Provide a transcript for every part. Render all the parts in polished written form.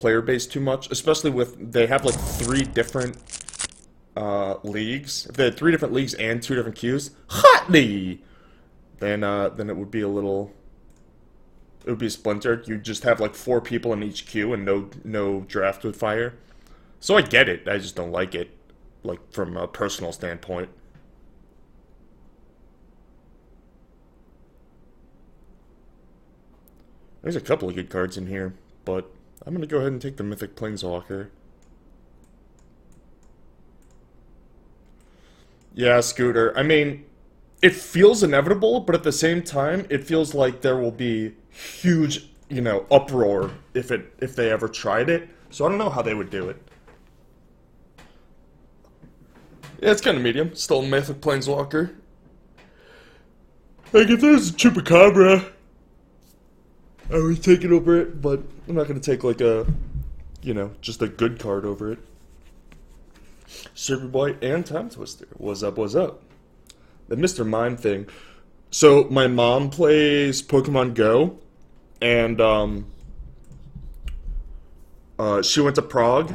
player base too much, especially with they have like three different leagues. If they had three different leagues and two different queues, hotly, then it would be a little. It would be splintered. You'd just have like four people in each queue and no draft with fire. So I get it. I just don't like it, like from a personal standpoint. There's a couple of good cards in here, but I'm gonna go ahead and take the Mythic Planeswalker. Yeah, Scooter. I mean, it feels inevitable, but at the same time, it feels like there will be huge, uproar if they ever tried it. So I don't know how they would do it. Yeah, it's kind of medium. Still Mythic Planeswalker. Like if there's a Chupacabra, I would take it over it, but I'm not gonna take like a, just a good card over it. Superboy and Time Twister. What's up? What's up? The Mr. Mime thing. So my mom plays Pokemon Go, and she went to Prague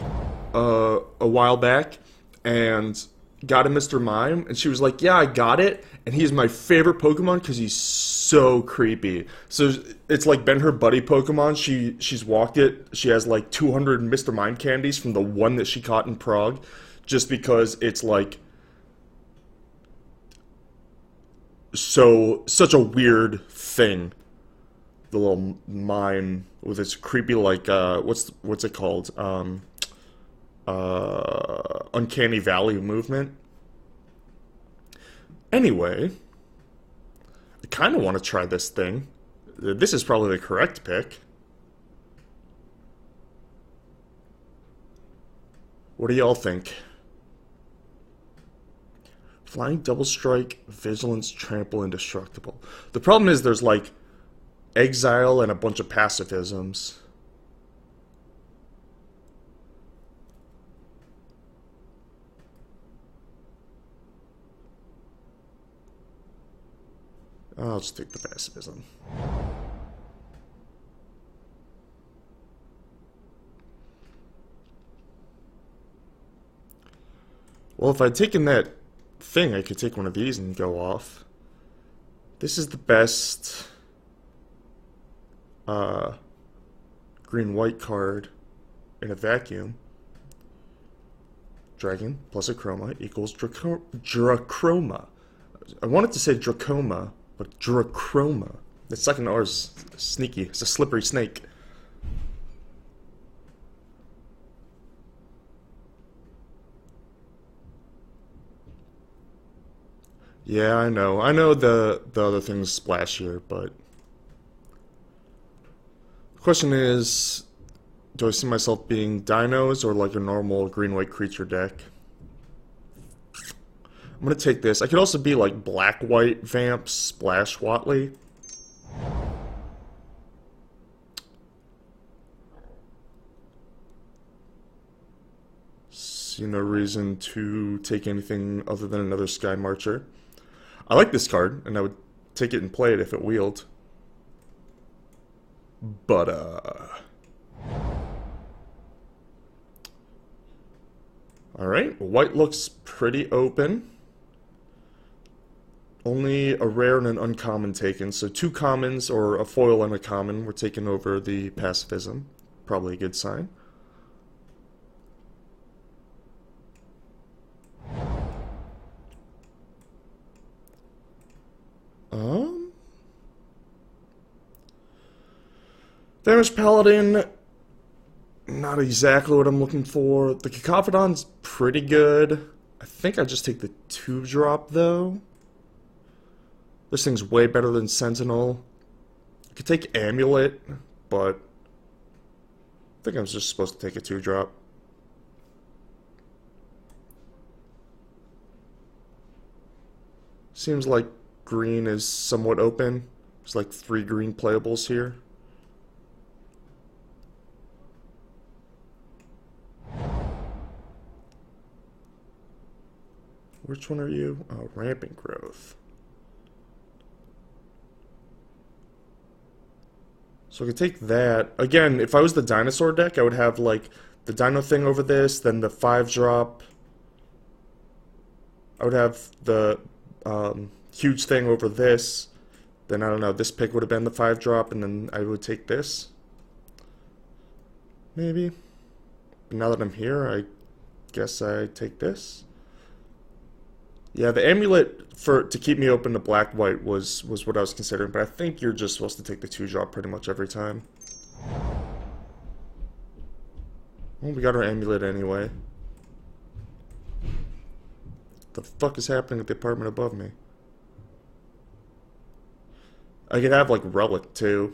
a while back and got a Mr. Mime, and she was like, "Yeah, I got it, and he's my favorite Pokemon because he's so creepy." So it's like been her buddy Pokemon. She's walked it. She has like 200 Mr. Mime candies from the one that she caught in Prague, just because it's like such a weird thing. The little mime with its creepy like what's it called? Uncanny Valley movement. Anyway, I kind of want to try this thing. This is probably the correct pick. What do y'all think? Flying Double Strike, Vigilance, Trample, Indestructible. The problem is there's like Exile and a bunch of pacifisms. I'll just take the pacifism. Well, if I'd taken that thing, I could take one of these and go off. This is the best green-white card in a vacuum. Dragon plus a chroma equals Drachroma. I wanted to say Dracoma, but Drachroma. The second R is sneaky. It's a slippery snake. Yeah, I know. I know the other thing's splashier, but the question is, do I see myself being dinos or like a normal green-white creature deck? I'm gonna take this. I could also be like black-white vamps, splash Watley. See no reason to take anything other than another Sky Marcher. I like this card, and I would take it and play it if it wheeled. But, alright, white looks pretty open. Only a rare and an uncommon taken, so two commons or a foil and a common were taken over the pacifism. Probably a good sign. Damage Paladin, not exactly what I'm looking for. The Cacophonon's pretty good. I think I just take the 2-drop, though. This thing's way better than Sentinel. I could take Amulet, but I think I'm just supposed to take a 2-drop. Seems like green is somewhat open. There's like 3 green playables here. Which one are you? Oh, Rampant Growth. So So I could take that. Again, if I was the dinosaur deck, I would have like the dino thing over this, then the 5-drop. I would have the huge thing over this. Then I don't know, this pick would have been the 5-drop, and then I would take this. Maybe. But now that I'm here, I guess I take this. Yeah, the amulet to keep me open to black-white was what I was considering, but I think you're just supposed to take the 2-drop pretty much every time. Well, we got our amulet anyway. The fuck is happening at the apartment above me? I could have, like, relic, too.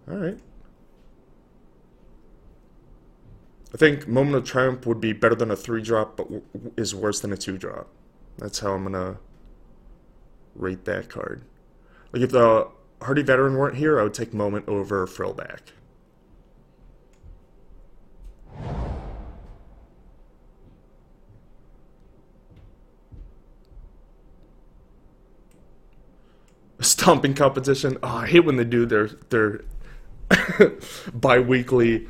Alright. I think Moment of Triumph would be better than a 3-drop, but is worse than a 2-drop. That's how I'm gonna rate that card. Like, if the Hardy Veteran weren't here, I would take Moment over Frillback. Stomping competition. Oh, I hate when they do their bi-weekly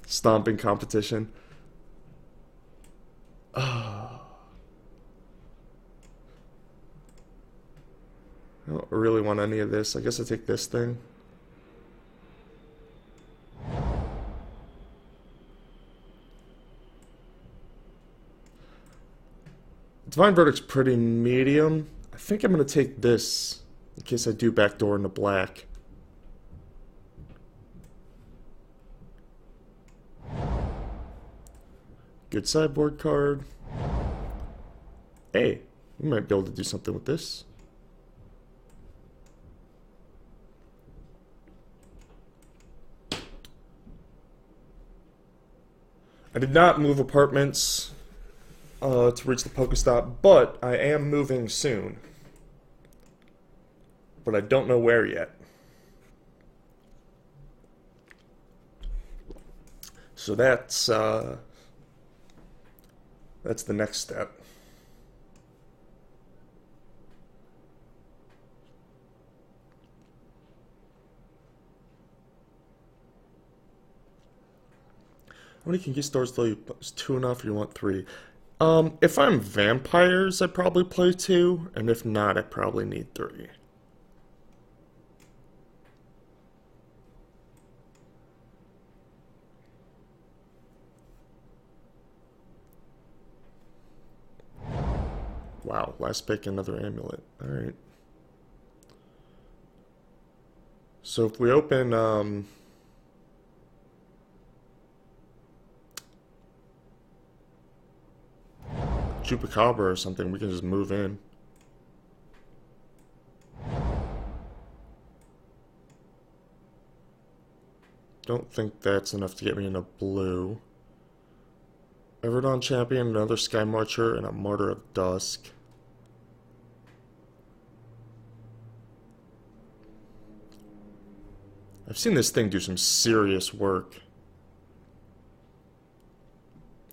stomping competition. Oh. I don't really want any of this. I guess I take this thing. Divine Verdict's pretty medium. I think I'm going to take this in case I do backdoor into black. Good sideboard card. Hey, we might be able to do something with this. I did not move apartments to reach the Pokestop, but I am moving soon. But I don't know where yet. So that's the next step. How many conquistadors do you? Is 2 enough, or you want 3? If I'm vampires, I'd probably play 2, and if not, I probably need 3. Wow, last pick, another amulet. Alright. So if we open, Chupacabra or something, we can just move in. Don't think that's enough to get me into blue. Everdon Champion, another Sky Marcher, and a Martyr of Dusk. I've seen this thing do some serious work.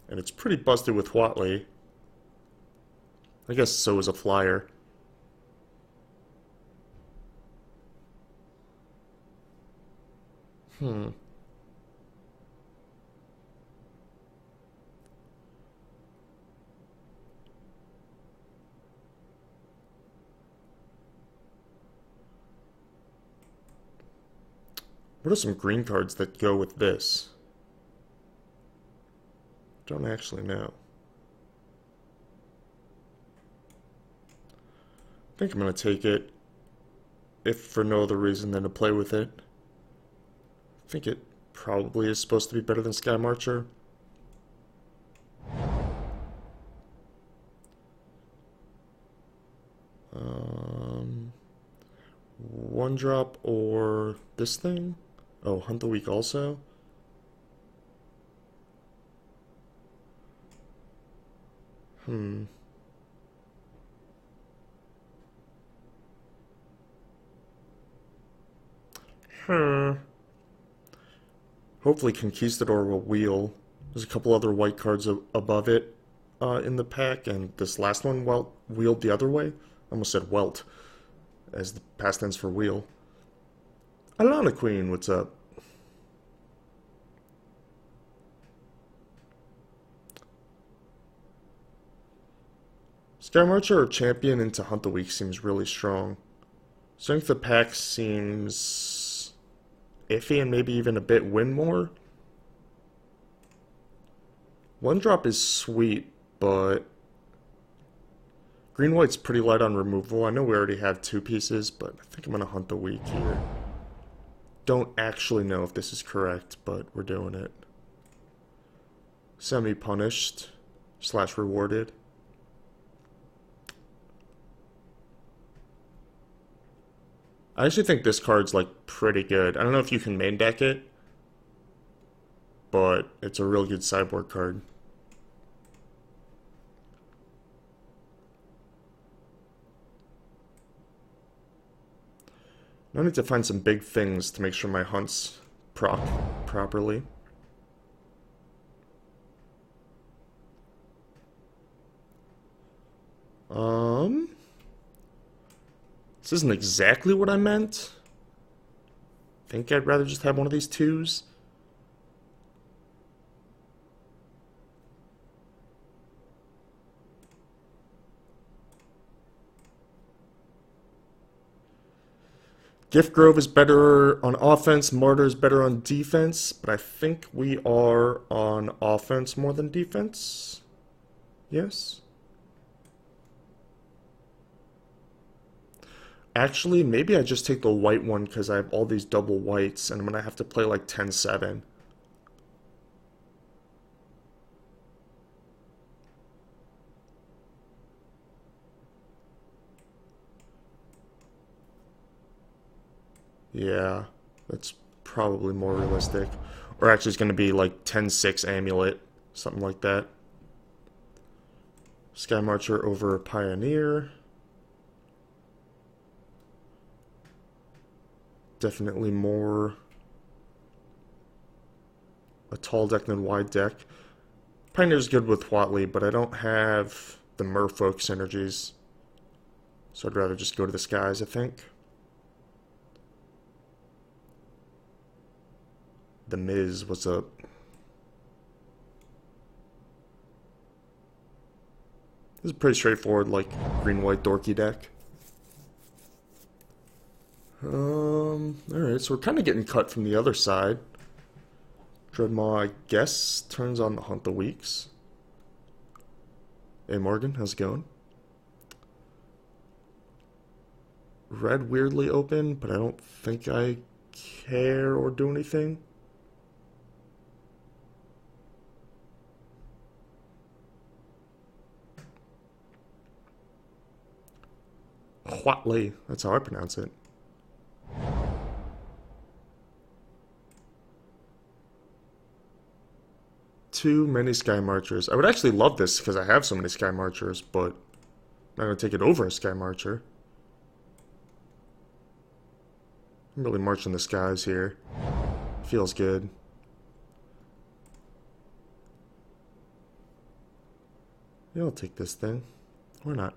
And it's pretty busted with Watley. I guess so is a flyer. What are some green cards that go with this? Don't actually know. I think I'm going to take it, if for no other reason than to play with it. I think it probably is supposed to be better than Sky Marcher. One drop or this thing? Oh, Hunt the Weak also? Hopefully Conquistador will wheel. There's a couple other white cards above it in the pack, and this last one wheeled the other way. I almost said welt, as the past tense for wheel. Alana Queen, what's up? Sky Marcher or Champion into Hunt the Week seems really strong. Strength of Pack seems iffy and maybe even a bit win more. One drop is sweet, but green white's pretty light on removal. I know we already have two pieces, but I think I'm gonna Hunt the Week here. Don't actually know if this is correct, but we're doing it. Semi-punished / rewarded. I actually think this card's like pretty good. I don't know if you can main deck it, but it's a real good sideboard card. I need to find some big things to make sure my hunts proc properly. This isn't exactly what I meant. I think I'd rather just have one of these twos. Gift Grove is better on offense, Martyr is better on defense, but I think we are on offense more than defense. Yes? Actually, maybe I just take the white one because I have all these double whites and I'm going to have to play like 10-7. Yeah, that's probably more realistic. Or actually it's going to be like 10-6 Amulet, something like that. Sky Marcher over Pioneer. Definitely more a tall deck than wide deck. Pioneer's good with Watley, but I don't have the Merfolk synergies. So I'd rather just go to the skies, I think. The Miz, what's up? This is a pretty straightforward, like, green-white dorky deck. Alright, so we're kind of getting cut from the other side. Dreadmaw, I guess, turns on the Hunt the Weeks. Hey Morgan, how's it going? Red weirdly open, but I don't think I care or do anything. Watley, that's how I pronounce it. Too many Sky Marchers. I would actually love this because I have so many Sky Marchers, but I'm not going to take it over a Sky Marcher. I'm really marching the skies here. Feels good. Yeah, I'll take this thing. Why not?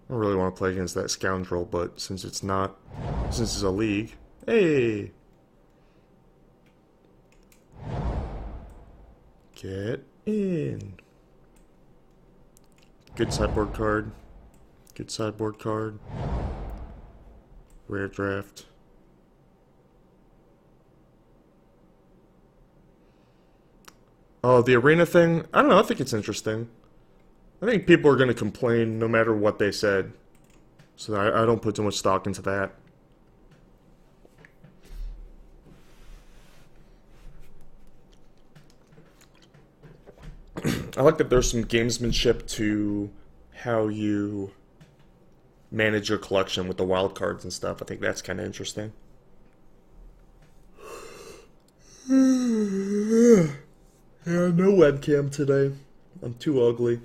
I don't really want to play against that scoundrel, but since it's not, since it's a league, hey! Get in. Good sideboard card. Good sideboard card. Rare draft. Oh, the arena thing? I don't know, I think it's interesting. I think people are going to complain no matter what they said. So I don't put too much stock into that. I like that there's some gamesmanship to how you manage your collection with the wild cards and stuff. I think that's kind of interesting. Yeah, no webcam today. I'm too ugly.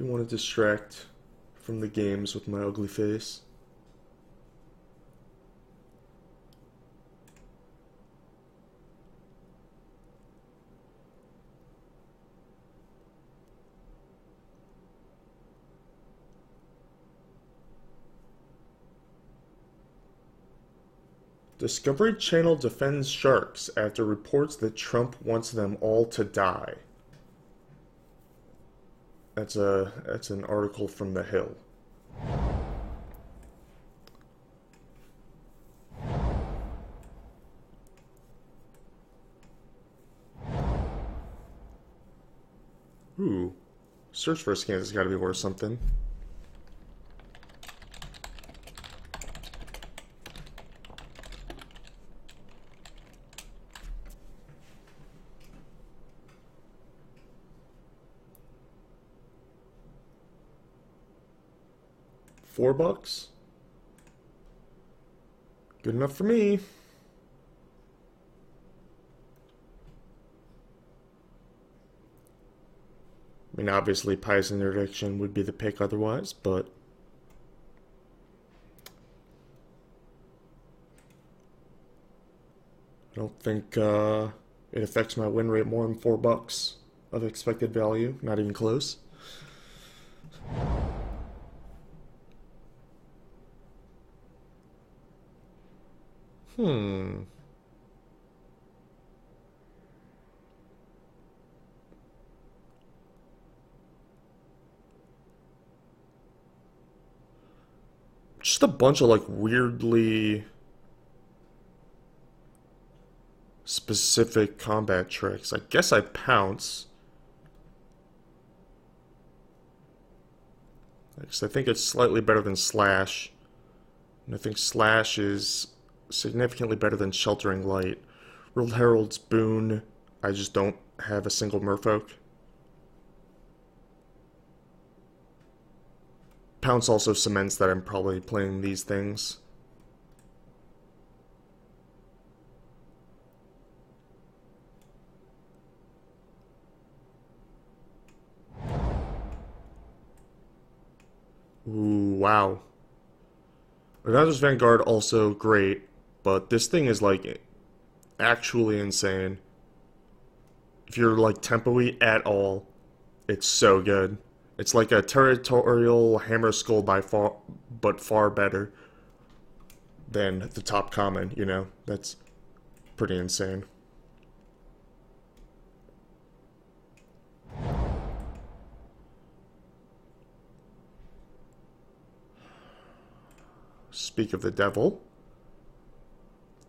Didn't want to distract from the games with my ugly face. Discovery Channel defends sharks after reports that Trump wants them all to die. That's an article from The Hill. Ooh. Search for a scan has got to be worth something. $4? Good enough for me. I mean, obviously, Pious Interdiction would be the pick otherwise, but I don't think it affects my win rate more than $4 of expected value. Not even close. Just a bunch of like weirdly specific combat tricks. I guess I pounce. Because I think it's slightly better than slash. And I think slash is significantly better than sheltering light. World Herald's boon. I just don't have a single merfolk. Pounce also cements that I'm probably playing these things. Ooh, wow. Another's Vanguard also great, but this thing is like actually insane. If you're like tempo-y at all, it's so good. It's like a territorial hammer skull by far, but far better than the top common, you know? That's pretty insane. Speak of the devil.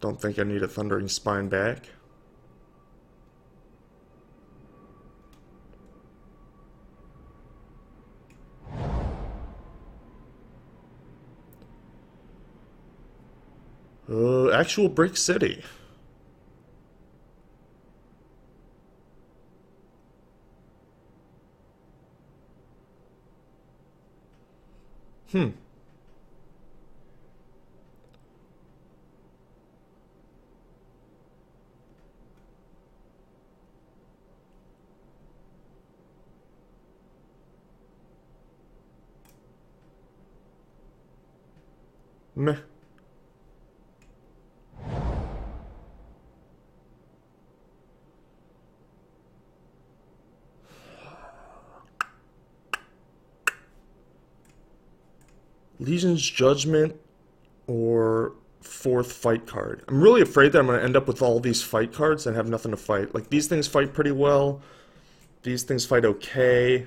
Don't think I need a Thundering Spine back. Actual Brick City. Meh. Legion's Judgment or fourth fight card. I'm really afraid that I'm going to end up with all these fight cards and have nothing to fight. Like, these things fight pretty well. These things fight okay.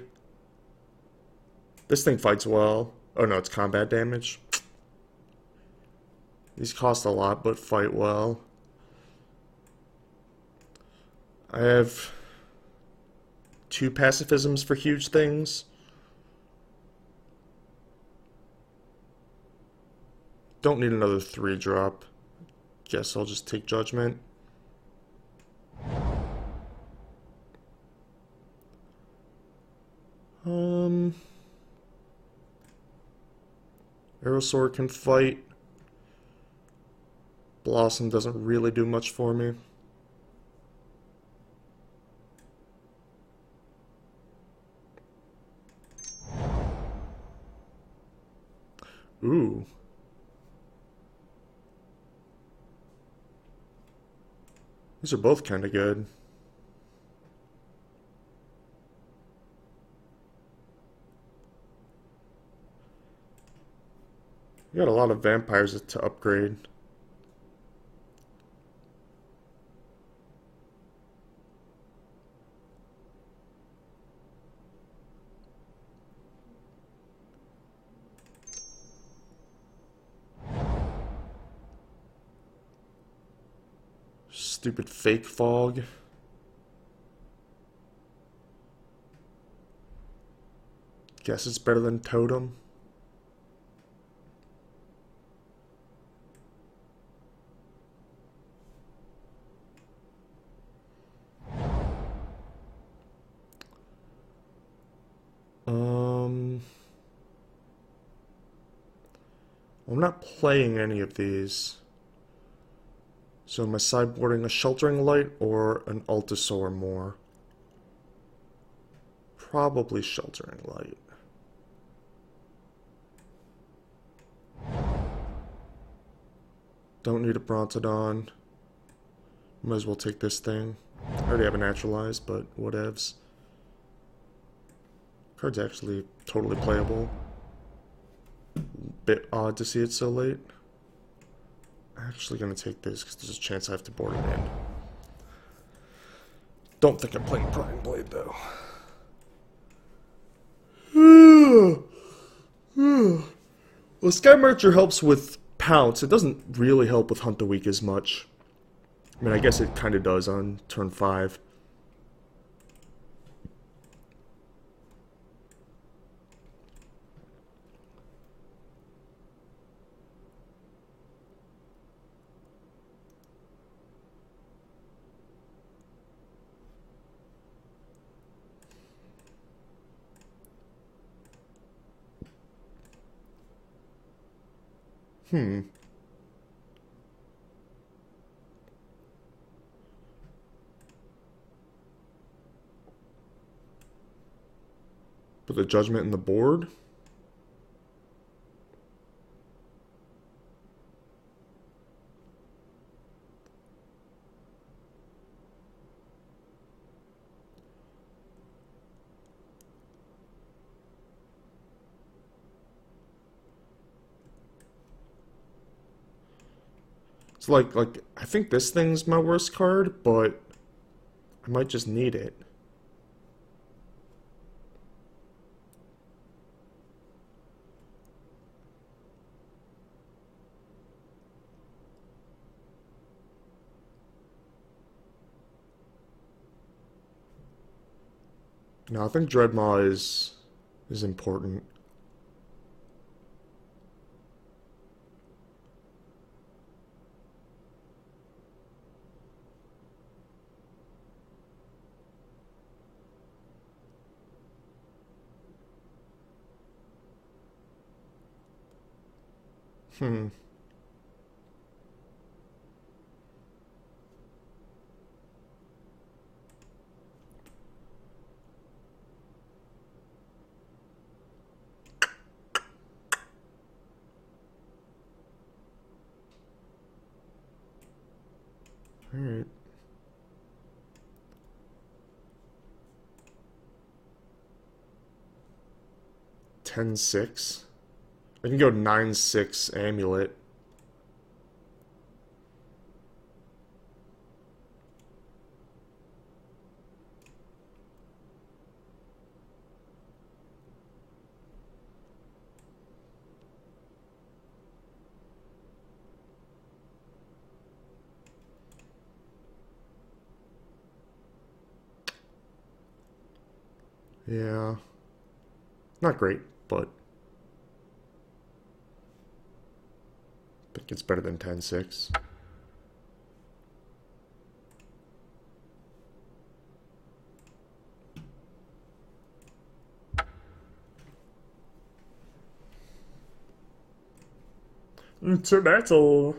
This thing fights well. Oh no, it's combat damage. These cost a lot, but fight well. I have 2 pacifisms for huge things. Don't need another 3-drop. Guess I'll just take Judgment. Aerosaur can fight. Blossom doesn't really do much for me. Ooh. These are both kind of good. We got a lot of vampires to upgrade. Stupid fake fog. Guess it's better than totem. I'm not playing any of these. So am I sideboarding a Sheltering Light or an Altasaur more? Probably Sheltering Light. Don't need a Brontodon. Might as well take this thing. I already have a Naturalized, but whatevs. Card's actually totally playable. Bit odd to see it so late. I'm actually gonna take this because there's a chance I have to board it in. Don't think I'm playing Prying Blade though. Well, Sky Marcher helps with Pounce. It doesn't really help with Hunt the Weak as much. I mean, I guess it kind of does on turn 5. Put the Judgment in the board. It's like I think this thing's my worst card, but I might just need it. No, I think Dreadmaw is important. Hmm. All right. $10-6. I can go 9-6 Amulet. Yeah. Not great, but I think it's better than 10-6. To battle.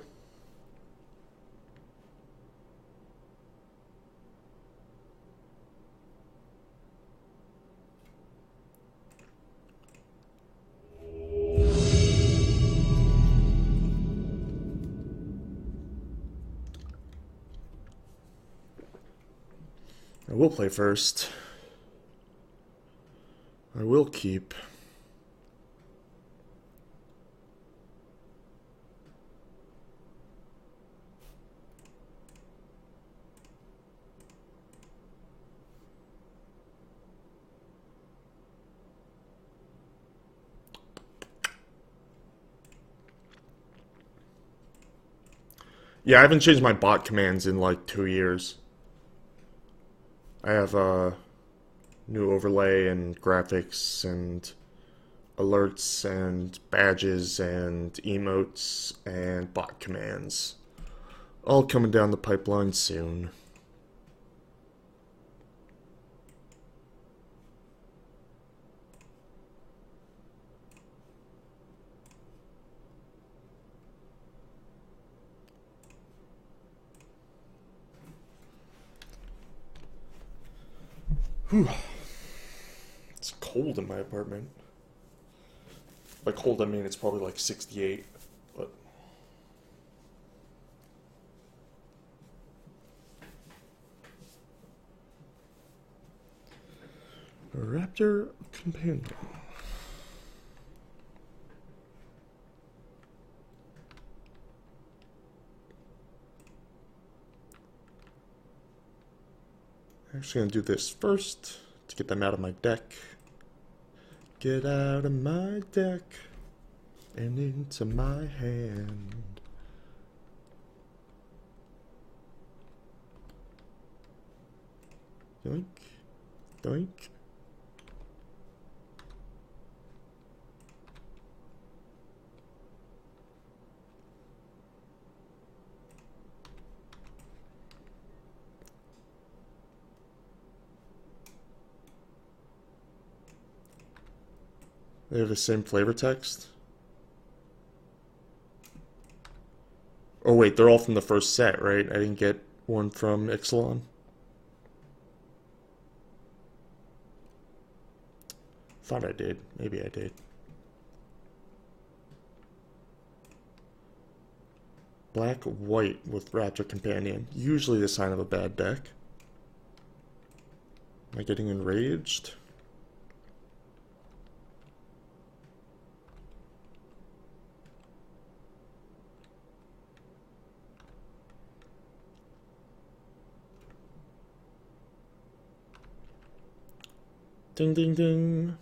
will play first. I will keep. Yeah, I haven't changed my bot commands in like 2 years. I have a new overlay and graphics and alerts and badges and emotes and bot commands. All coming down the pipeline soon. Whew. It's cold in my apartment. By cold, I mean it's probably like 68. But a raptor companion. I'm actually gonna do this first to get them out of my deck. Get out of my deck and into my hand. Doink, doink. They have the same flavor text. Oh wait, they're all from the first set, right? I didn't get one from Ixalan. Thought I did. Maybe I did. Black, white with Raptor Companion. Usually the sign of a bad deck. Am I getting enraged? Ding, ding, ding.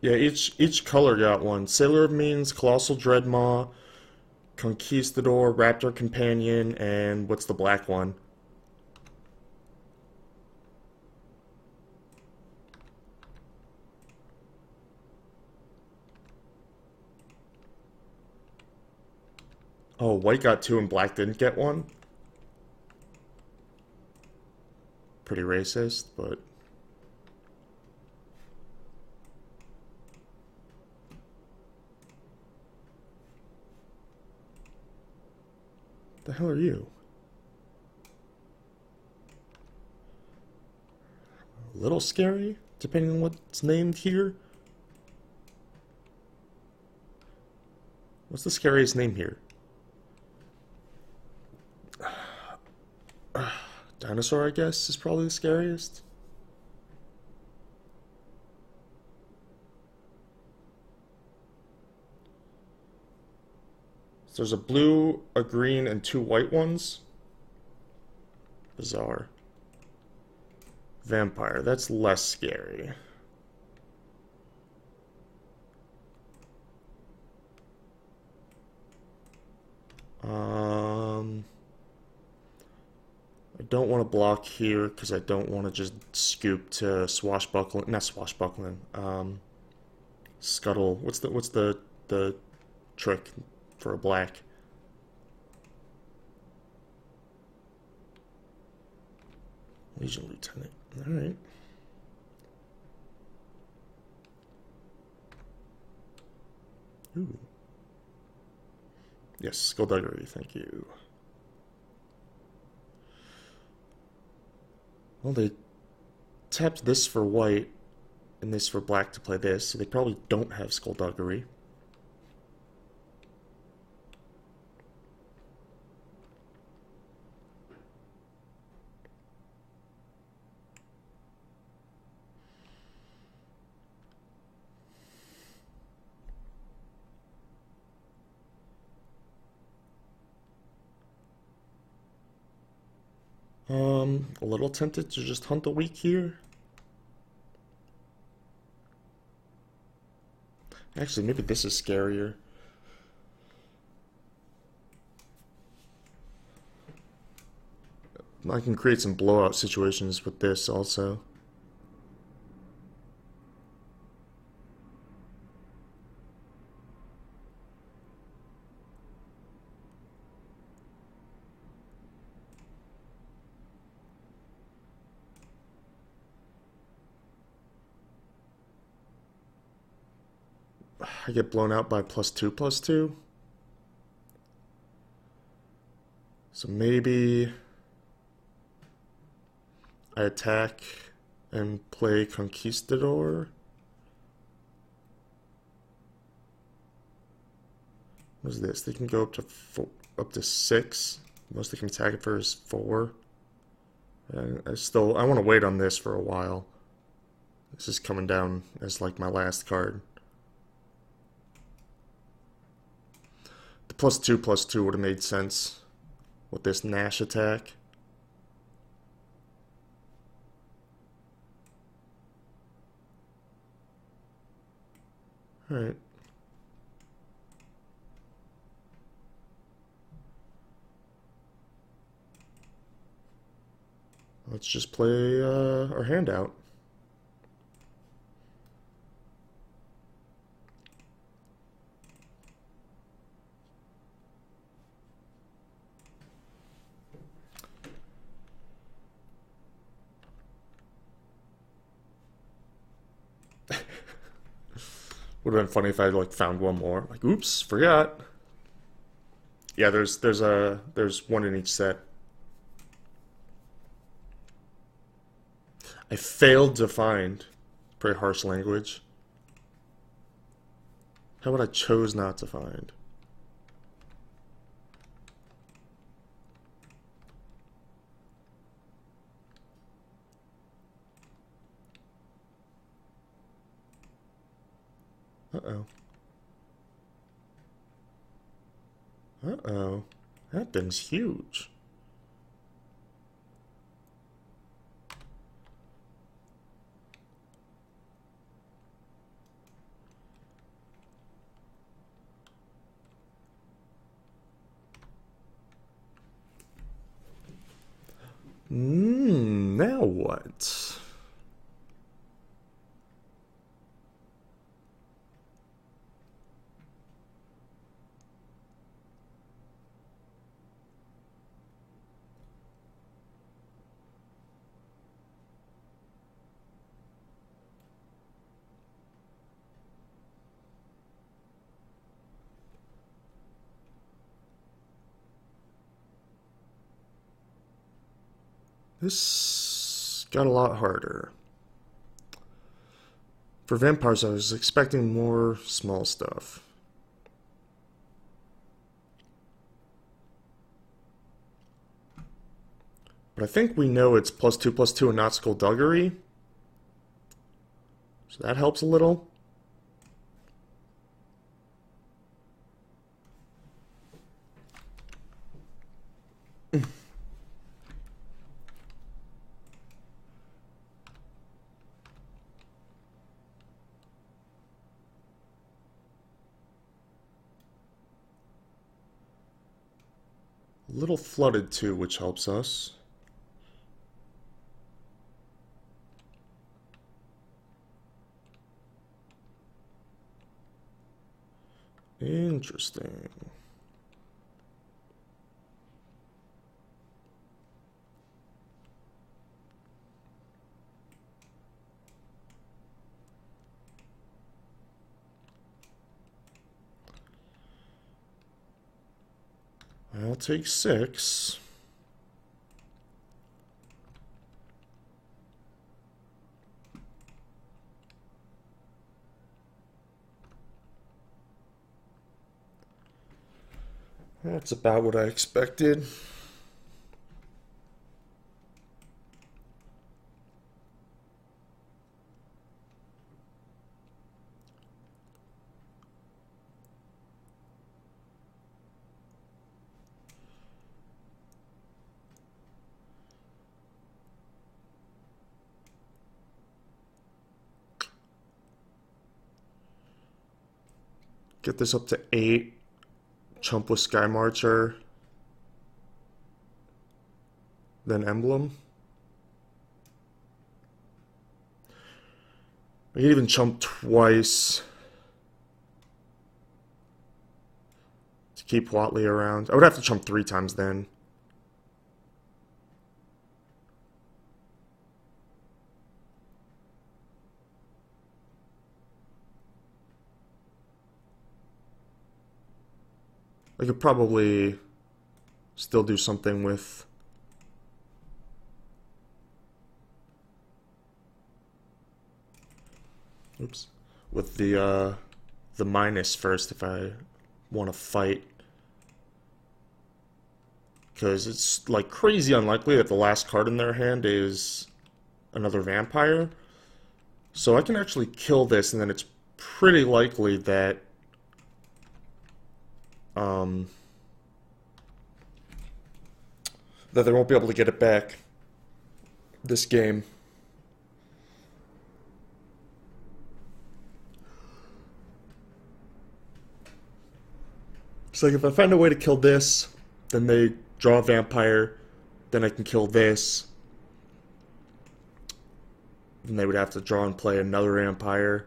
Yeah, each color got one. Sailor means Colossal Dreadmaw, Conquistador, Raptor Companion, and what's the black one? Oh, white got two and black didn't get one? Pretty racist, but... The hell are you? A little scary, depending on what's named here. What's the scariest name here? Dinosaur, I guess, is probably the scariest. So there's a blue, a green, and two white ones. Bizarre. Vampire, that's less scary. I don't want to block here because I don't want to just scoop to swashbuckling, not swashbuckling. Scuttle. What's the trick for a black? Legion Lieutenant. All right. Ooh. Yes, skullduggery. Thank you. Well, they tapped this for white and this for black to play this, so they probably don't have Skullduggery. A little tempted to just hunt the weak here. Actually, maybe this is scarier. I can create some blowout situations with this also. I get blown out by +2/+2. So maybe I attack and play Conquistador. What is this? They can go up to 6. Most they can attack it for is 4. And I want to wait on this for a while. This is coming down as like my last card. The +2/+2 would have made sense with this Nash attack. Alright. Let's just play our hand out. Would have been funny if I like found one more. Like, oops, forgot. Yeah, there's one in each set. I failed to find. Pretty harsh language. How about I chose not to find? Uh-oh. Uh-oh. That thing's huge. Now what? This got a lot harder. For vampires, I was expecting more small stuff. But I think we know it's +2/+2 and not Skullduggery. So that helps a little. A little flooded too, which helps us. Interesting. I'll take 6. That's about what I expected. Get this up to 8. Chump with Sky Marcher. Then Emblem. I could even chump twice to keep Watley around. I would have to chump 3 times then. I could probably still do something with with the minus first if I want to fight, because it's like crazy unlikely that the last card in their hand is another vampire. So I can actually kill this, and then it's pretty likely that that they won't be able to get it back this game. It's like if I find a way to kill this, then they draw a vampire, then I can kill this. Then they would have to draw and play another vampire.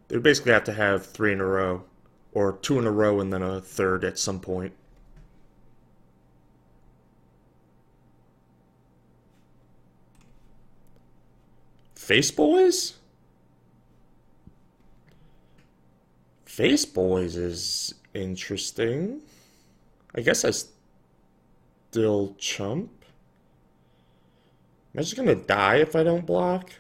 They would basically have to have 3 in a row, or 2 in a row and then a third at some point. Face Boys? Face Boys is interesting. I guess I still chump. Am I just gonna die if I don't block?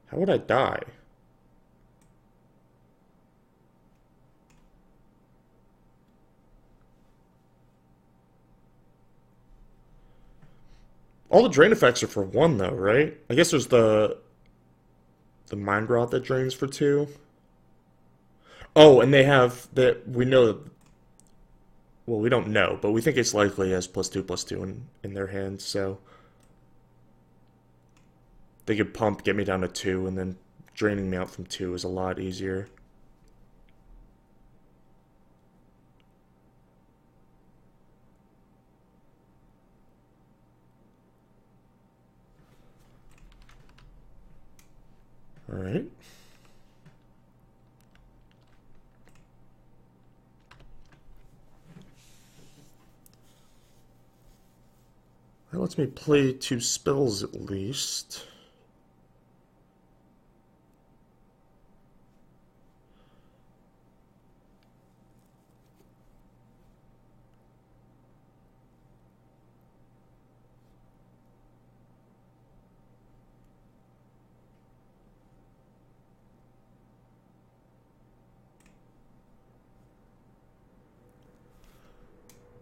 How would I die? All the drain effects are for 1 though, right? I guess there's the Mind Rot that drains for 2. Oh, and they have that we know. Well, we don't know, but we think it's likely as +2/+2 in their hands, so they could pump, get me down to 2, and then draining me out from 2 is a lot easier. All right. That lets me play 2 spells at least.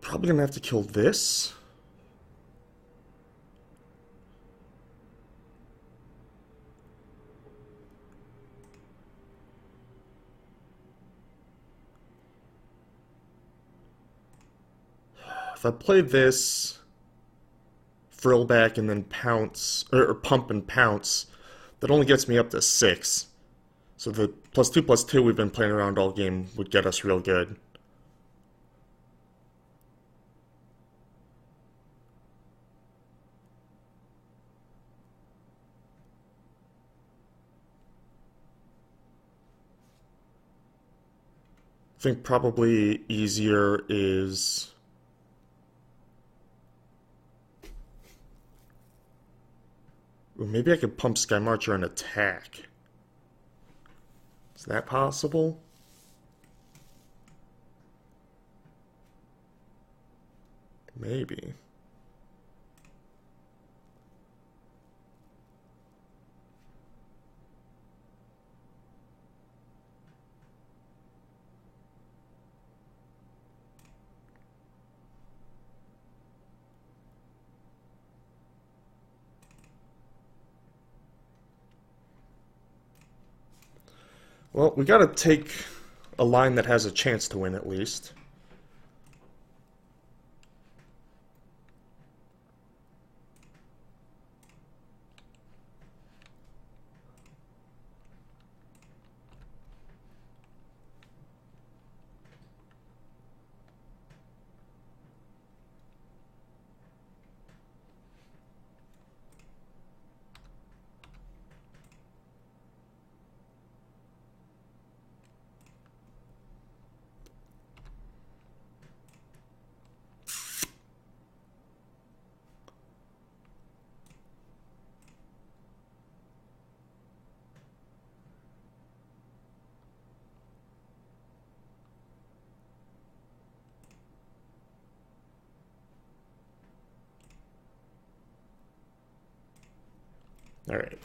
Probably gonna have to kill this. If I play this, frill back and then pounce, or pump and pounce, that only gets me up to 6. So the +2/+2 we've been playing around all game would get us real good. I think probably easier is maybe I could pump Sky Marcher and attack. Is that possible? Maybe. Well, we gotta take a line that has a chance to win at least. All right.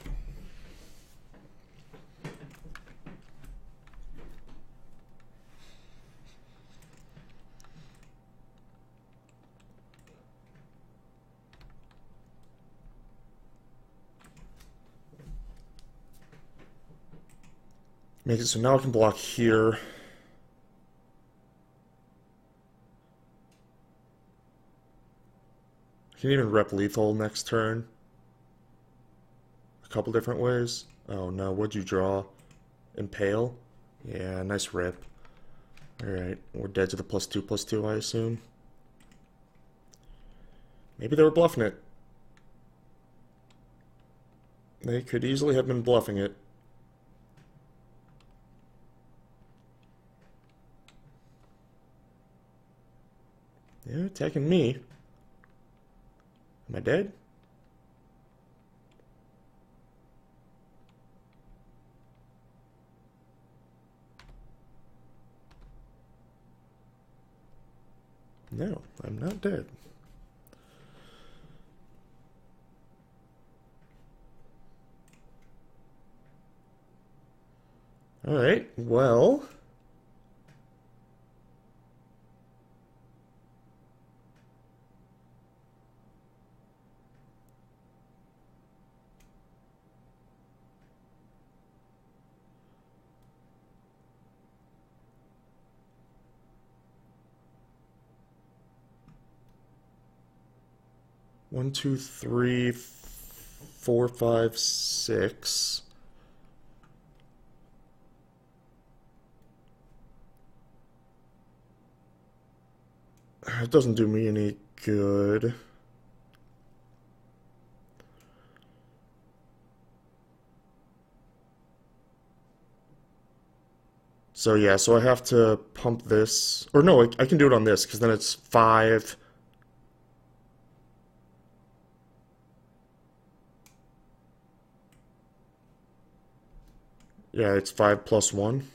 Make it so now I can block here. I can even rep lethal next turn. A couple different ways. Oh no, what'd you draw? Impale? Yeah, nice rip. Alright, we're dead to the +2/+2, I assume. Maybe they were bluffing it. They could easily have been bluffing it. Yeah, attacking me. Am I dead? No, I'm not dead. Alright, well... One, two, three, four, five, six. It doesn't do me any good. So yeah, so I have to pump this. Or no, I can do it on this, because then it's 5. Yeah, it's 5 plus 1.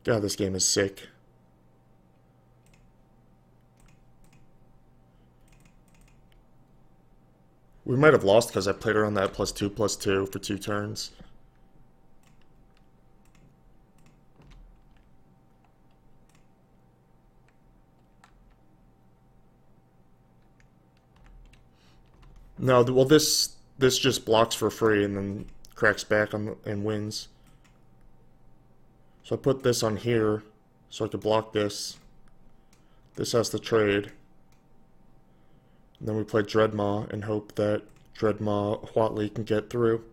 God, this game is sick. We might have lost because I played around that +2/+2 for 2 turns. No, well this just blocks for free and then cracks back on and wins. So I put this on here so I could block this. This has to trade. And then we play Dreadmaw and hope that Dreadmaw Huatley can get through.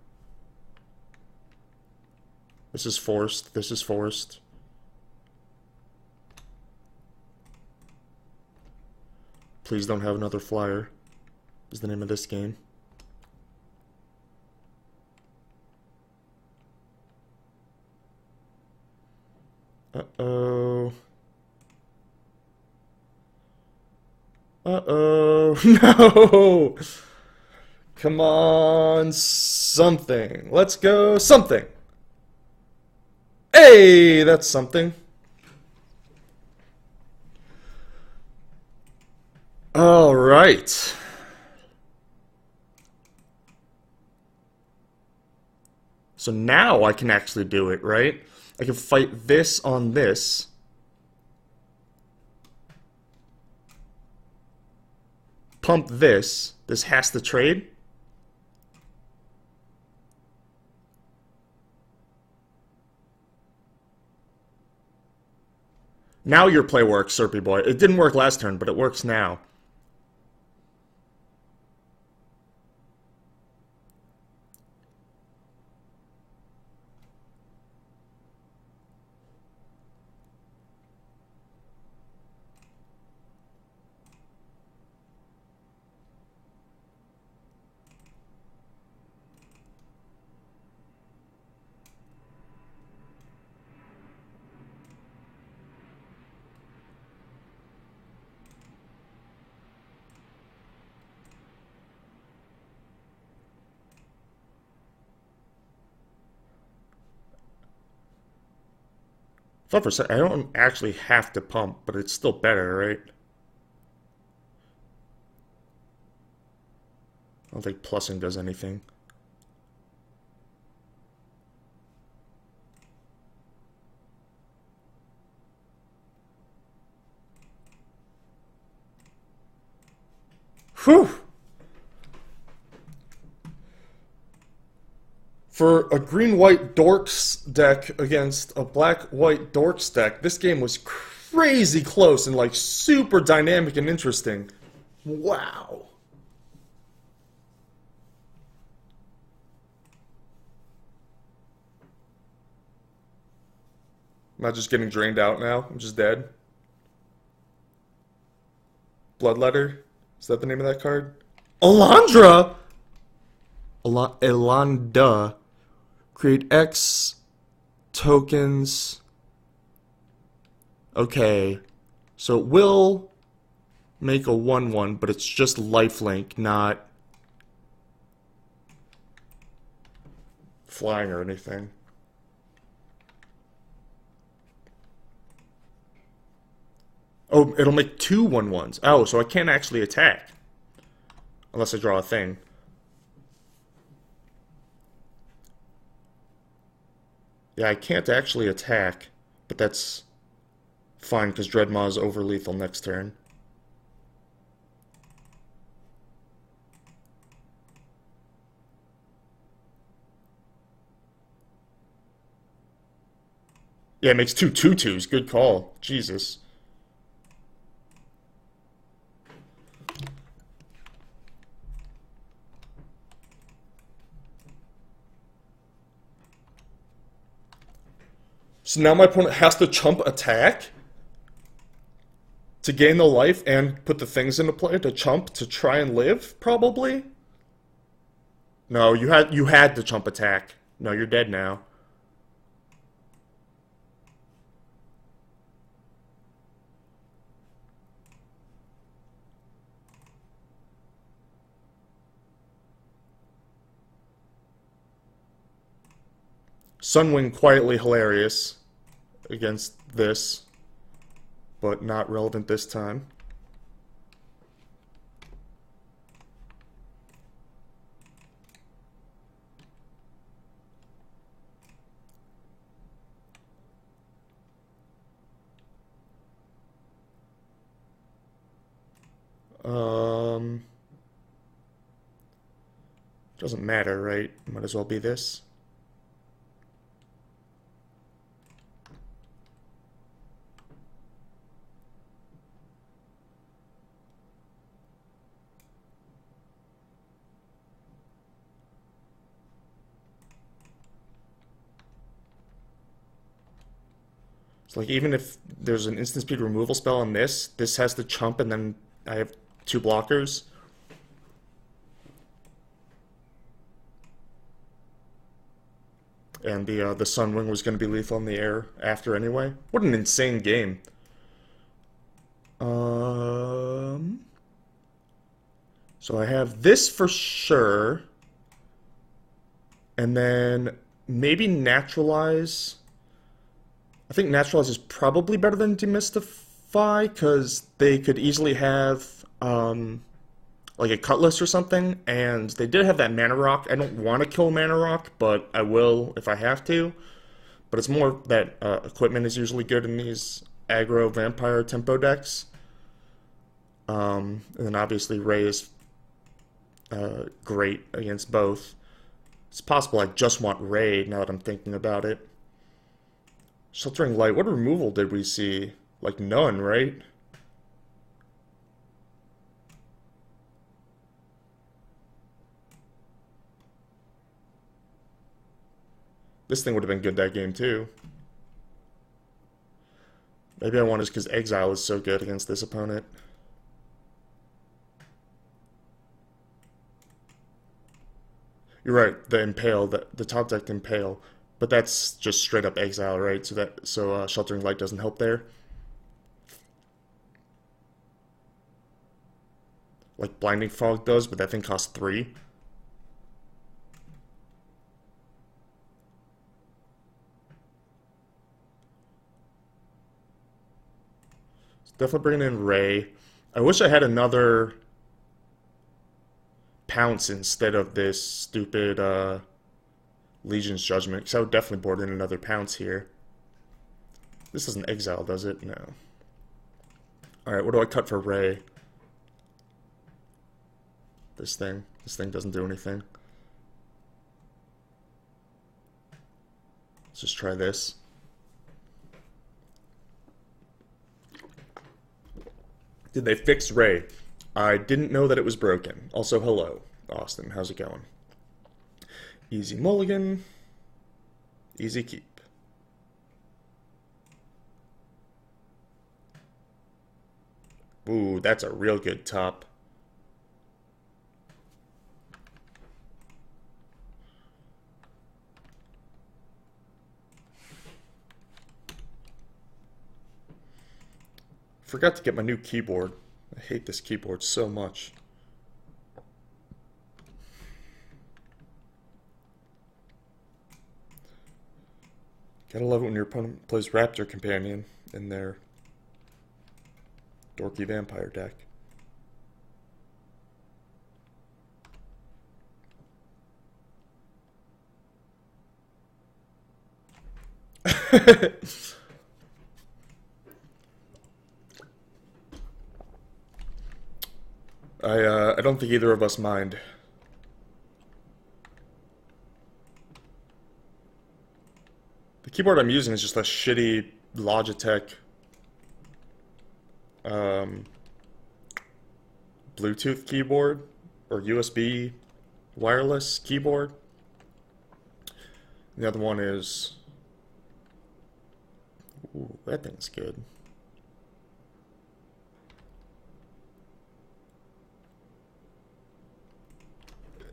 This is forced. This is forced. Please don't have another flyer, is the name of this game. Uh-oh. Uh-oh. No! Come on, something. Let's go, something. Hey, that's something. All right. So now I can actually do it, right? I can fight this on this. Pump this. This has to trade. Now your play works, Serpy boy. It didn't work last turn, but it works now. Thought for a second, I don't actually have to pump, but it's still better, right? I don't think plussing does anything. Whew! For a green-white dorks deck against a black-white dorks deck, this game was crazy close and like super dynamic and interesting. Wow. I'm not just getting drained out now, I'm just dead. Bloodletter? Is that the name of that card? Alondra! Elanda. Create X tokens. Okay. So it will make a 1/1, but it's just lifelink, not flying or anything. Oh, it'll make 2 1/1s. Oh, so I can't actually attack. Unless I draw a thing. Yeah, I can't actually attack, but that's fine because Dreadmaw is over lethal next turn. Yeah, it makes 2 2/2s. Good call. Jesus. So now my opponent has to chump attack to gain the life and put the things into play to chump to try and live, probably? No, you had to chump attack. No, you're dead now. Sunwing quietly hilarious against this, but not relevant this time. Doesn't matter, right? Might as well be this. So like even if there's an instant speed removal spell on this, this has to chump and then I have 2 blockers. And the Sunwing was going to be lethal in the air after anyway. What an insane game. So I have this for sure. And then maybe Naturalize. I think Naturalize is probably better than Demystify, because they could easily have a like a Cutlass or something, and they did have that Mana Rock. I don't want to kill Mana Rock, but I will if I have to. But it's more that equipment is usually good in these aggro vampire tempo decks. And then obviously Ray is great against both. It's possible I just want Ray now that I'm thinking about it. Sheltering Light, what removal did we see? Like none, right? This thing would have been good that game too. Maybe I want it because Exile is so good against this opponent. You're right, the Impale, the top deck Impale. But that's just straight up Exile, right? So Sheltering Light doesn't help there. Like Blinding Fog does, but that thing costs 3. Definitely bringing in Ray. I wish I had another Pounce instead of this stupid Legion's Judgment, because I would definitely board in another Pounce here. This doesn't Exile, does it? No. Alright, what do I cut for Ray? This thing. This thing doesn't do anything. Let's just try this. Did they fix Ray? I didn't know that it was broken. Also, hello, Austin. How's it going? Easy mulligan. Easy keep. Ooh, that's a real good top. Forgot to get my new keyboard. I hate this keyboard so much. Gotta love it when your opponent plays Raptor Companion in their dorky vampire deck. I don't think either of us mind. The keyboard I'm using is just a shitty Logitech Bluetooth keyboard or USB wireless keyboard. The other one is, ooh, that thing's good.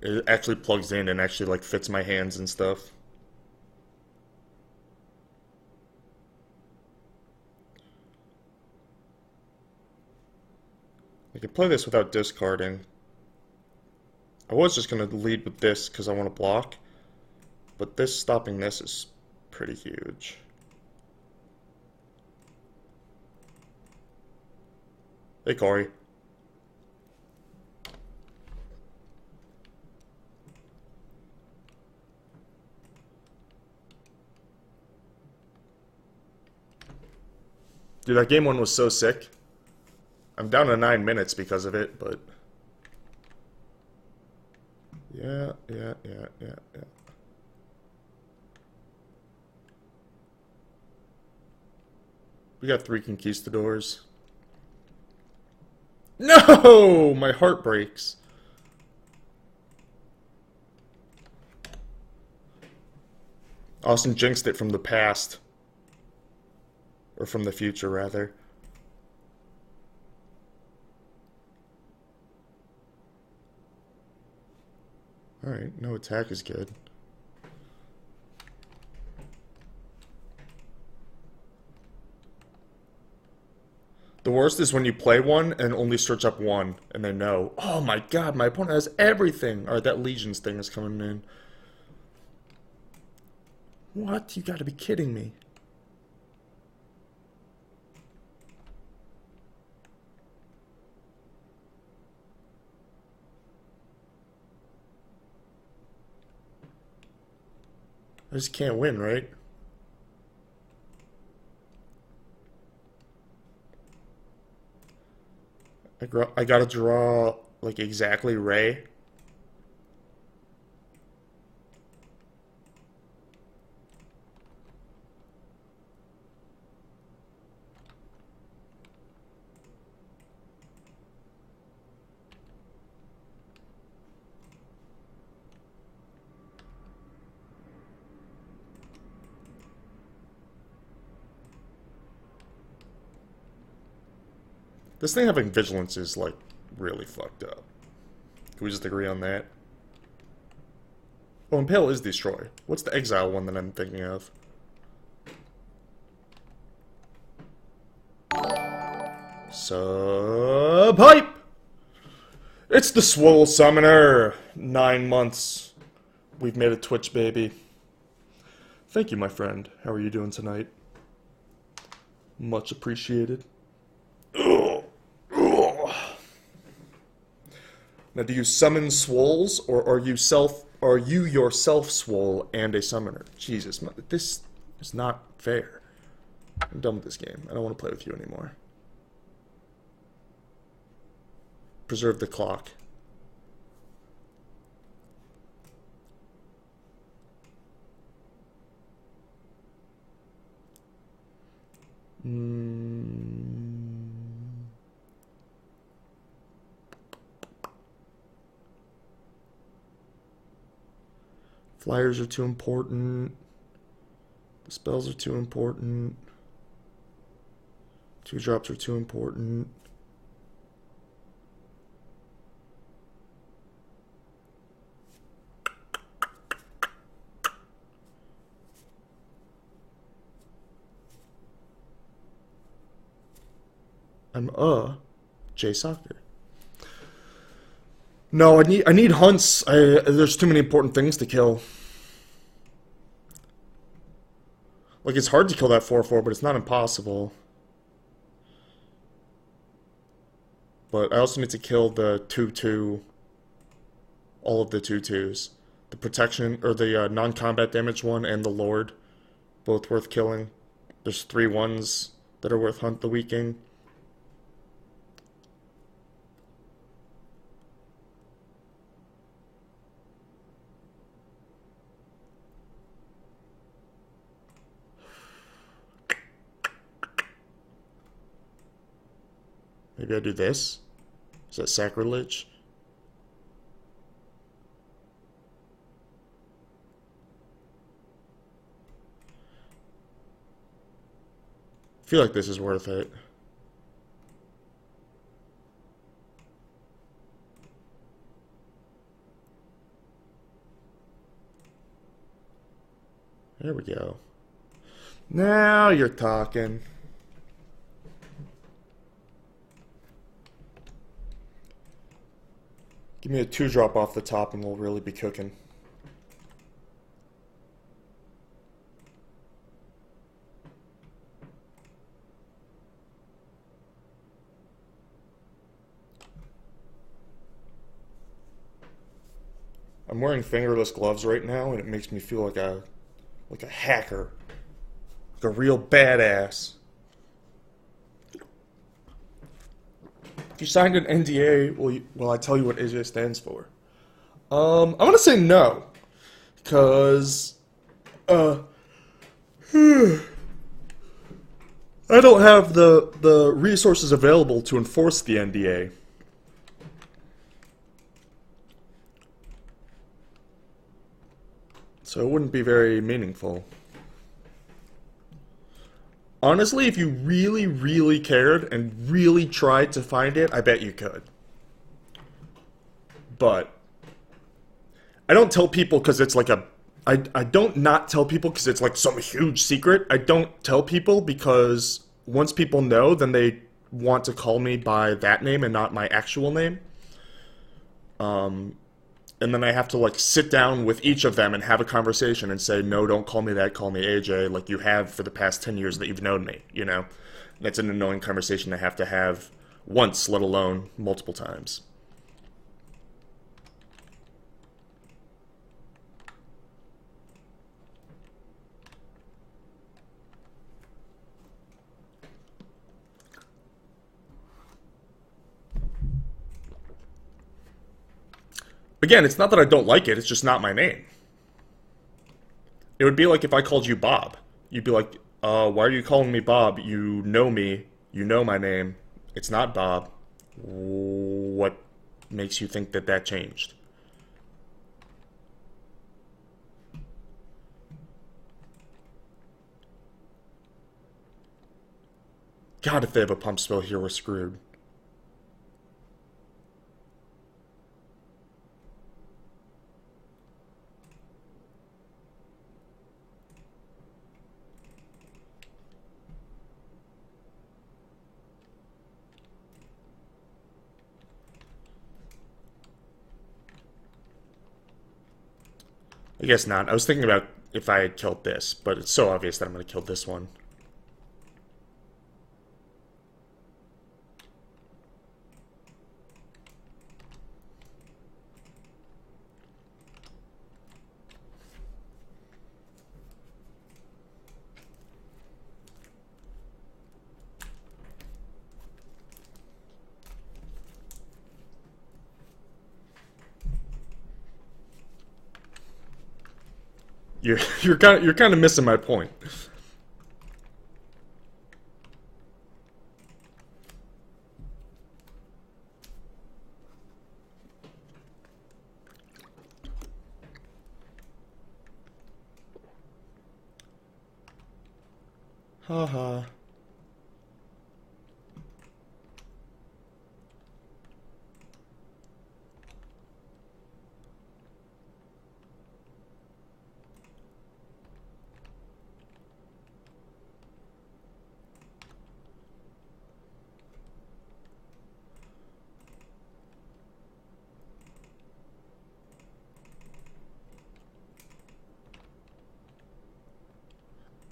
It actually plugs in and actually like fits my hands and stuff. I can play this without discarding. I was just going to lead with this because I want to block, but this stopping this is pretty huge. Hey, Corey. Dude, that game 1 was so sick. I'm down to 9 minutes because of it, but... Yeah. We got 3 conquistadors. No! My heart breaks. Austin jinxed it from the past. Or from the future, rather. Alright, no attack is good. The worst is when you play one and only search up one, and they know, oh my god, my opponent has everything! Alright, that Legions thing is coming in. What? You gotta be kidding me. just can't win, right? I gotta draw, like, exactly Ray. This thing having vigilance is, like, really fucked up. Can we just agree on that? Oh, Impale is Destroy. What's the Exile one that I'm thinking of? Sub-Hype! It's the Swole Summoner! 9 months. We've made a Twitch baby. Thank you, my friend. How are you doing tonight? Much appreciated. Now, do you summon Swoles, or are you yourself Swole and a summoner? Jesus, this is not fair. I'm done with this game. I don't want to play with you anymore. Preserve the clock. Flyers are too important. The spells are too important. 2-drops are too important. I'm J Soccer. No, I need hunts. There's too many important things to kill. Like, it's hard to kill that 4/4, but it's not impossible. But I also need to kill the 2/2. All of the 2/2s. The protection, or the non-combat damage one, and the Lord. Both worth killing. There's 3 ones that are worth Hunt the Weaking. Maybe I do this? Is that sacrilege? I feel like this is worth it. There we go. Now you're talking. Give me a 2-drop off the top and we'll really be cooking. I'm wearing fingerless gloves right now and it makes me feel like a hacker. Like a real badass. If you signed an NDA, will I tell you what AJ stands for? I'm gonna say no, because I don't have the resources available to enforce the NDA. So it wouldn't be very meaningful. Honestly, if you really, really cared and really tried to find it, I bet you could. But I don't tell people because it's like I don't not tell people because it's like some huge secret. I don't tell people because once people know, then they want to call me by that name and not my actual name. And then I have to, like, sit down with each of them and have a conversation and say, no, don't call me that, call me AJ, like you have for the past 10 years that you've known me, you know? That's an annoying conversation I have to have once, let alone multiple times. Again, it's not that I don't like it, it's just not my name. It would be like if I called you Bob. You'd be like, why are you calling me Bob? You know me. You know my name. It's not Bob. What makes you think that that changed? God, if they have a pump spell here, we're screwed. I guess not. I was thinking about if I had killed this, but it's so obvious that I'm going to kill this one. You're kind of missing my point. Haha.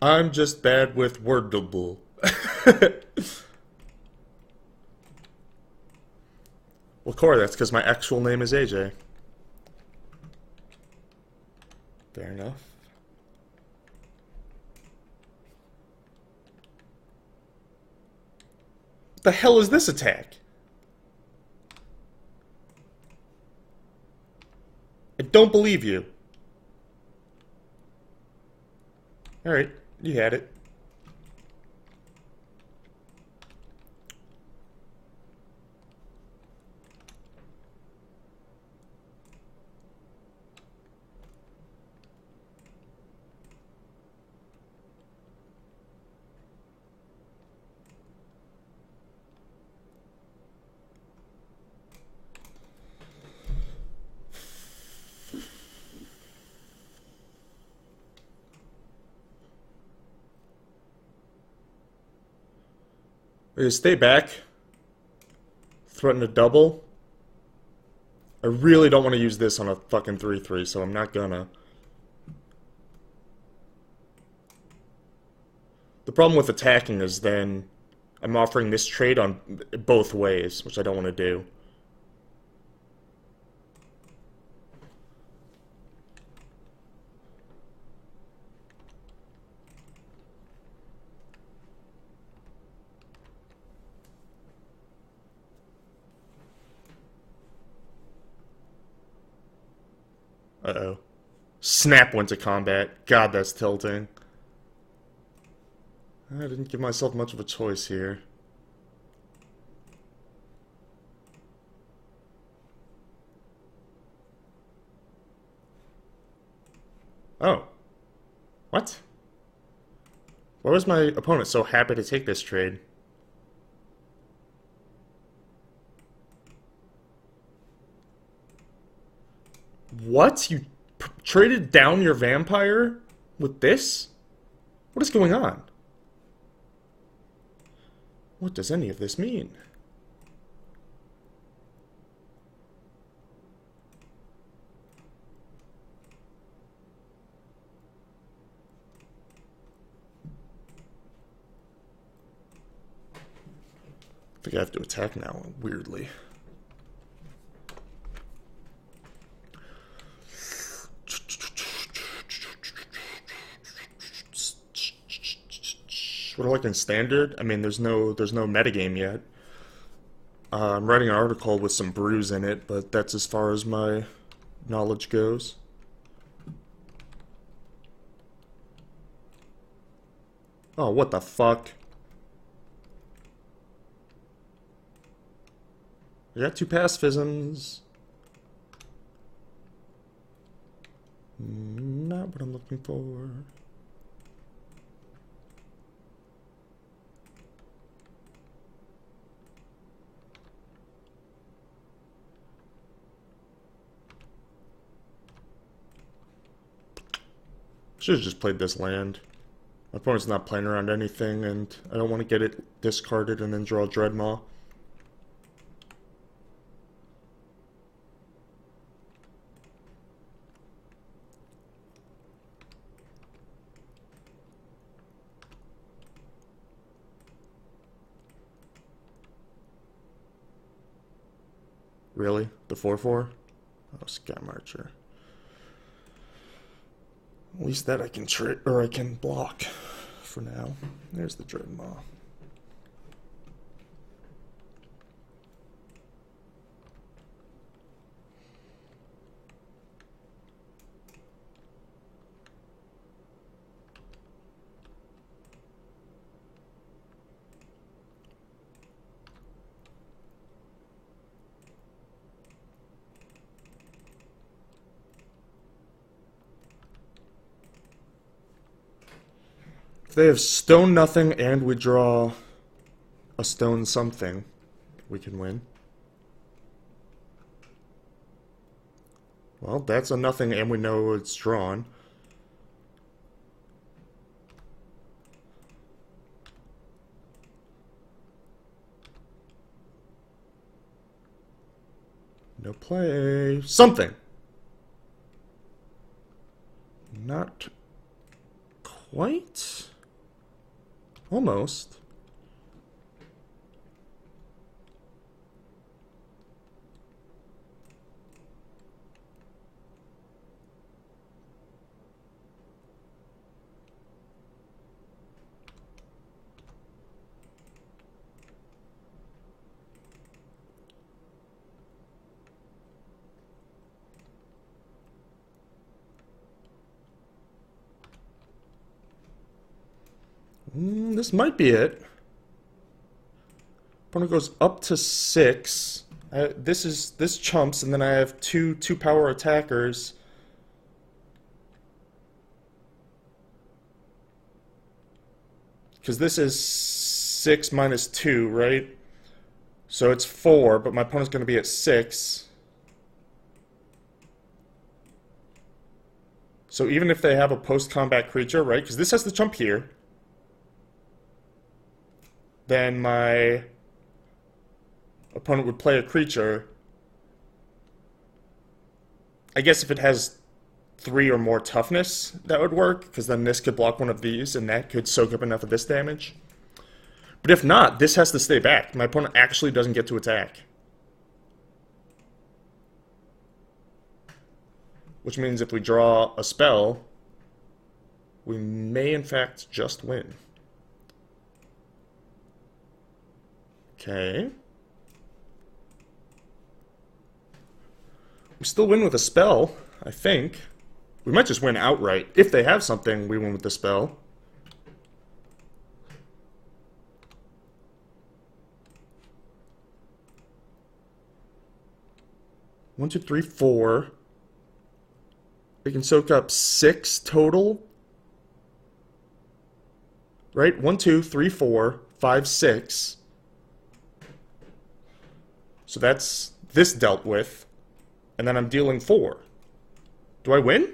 I'm just bad with wordable. Well, Corey, that's because my actual name is AJ. Fair enough. What the hell is this attack? I don't believe you. Alright, you had it. Stay back. Threaten to double. I really don't want to use this on a fucking 3-3, so I'm not gonna. The problem with attacking is then I'm offering this trade on both ways, which I don't want to do. Uh-oh. Snap went to combat. God, that's tilting. I didn't give myself much of a choice here. Oh. What? Why was my opponent so happy to take this trade? What? You traded down your vampire with this? What is going on? What does any of this mean? I think I have to attack now, weirdly. What do I like in standard? I mean, there's no metagame yet. I'm writing an article with some brews in it, but that's as far as my knowledge goes. Oh, what the fuck? I got 2 pacifisms. Not what I'm looking for. Should have just played this land. My opponent's not playing around anything, and I don't want to get it discarded and then draw Dreadmaw. Really? The 4/4? Oh, Scam Archer. At least that I can or I can block for now. There's the Dreadmaw. If they have stone nothing and we draw a stone something, we can win. Well, that's a nothing and we know it's drawn. No play. Something. Not quite. Almost. This might be it. Opponent goes up to 6. This chumps, and then I have two power attackers. Because this is 6 minus 2, right? So it's 4, but my opponent's going to be at 6. So even if they have a post-combat creature, right? Because this has to jump here. Then my opponent would play a creature. I guess if it has 3 or more toughness, that would work, because then this could block one of these, and that could soak up enough of this damage. But if not, this has to stay back. My opponent actually doesn't get to attack. Which means if we draw a spell, we may in fact just win. Okay. We still win with a spell, I think. We might just win outright. If they have something, we win with the spell. One, two, three, 4. They can soak up 6 total. Right? 1, 2, 3, 4, 5, 6. So that's this dealt with. And then I'm dealing 4. Do I win?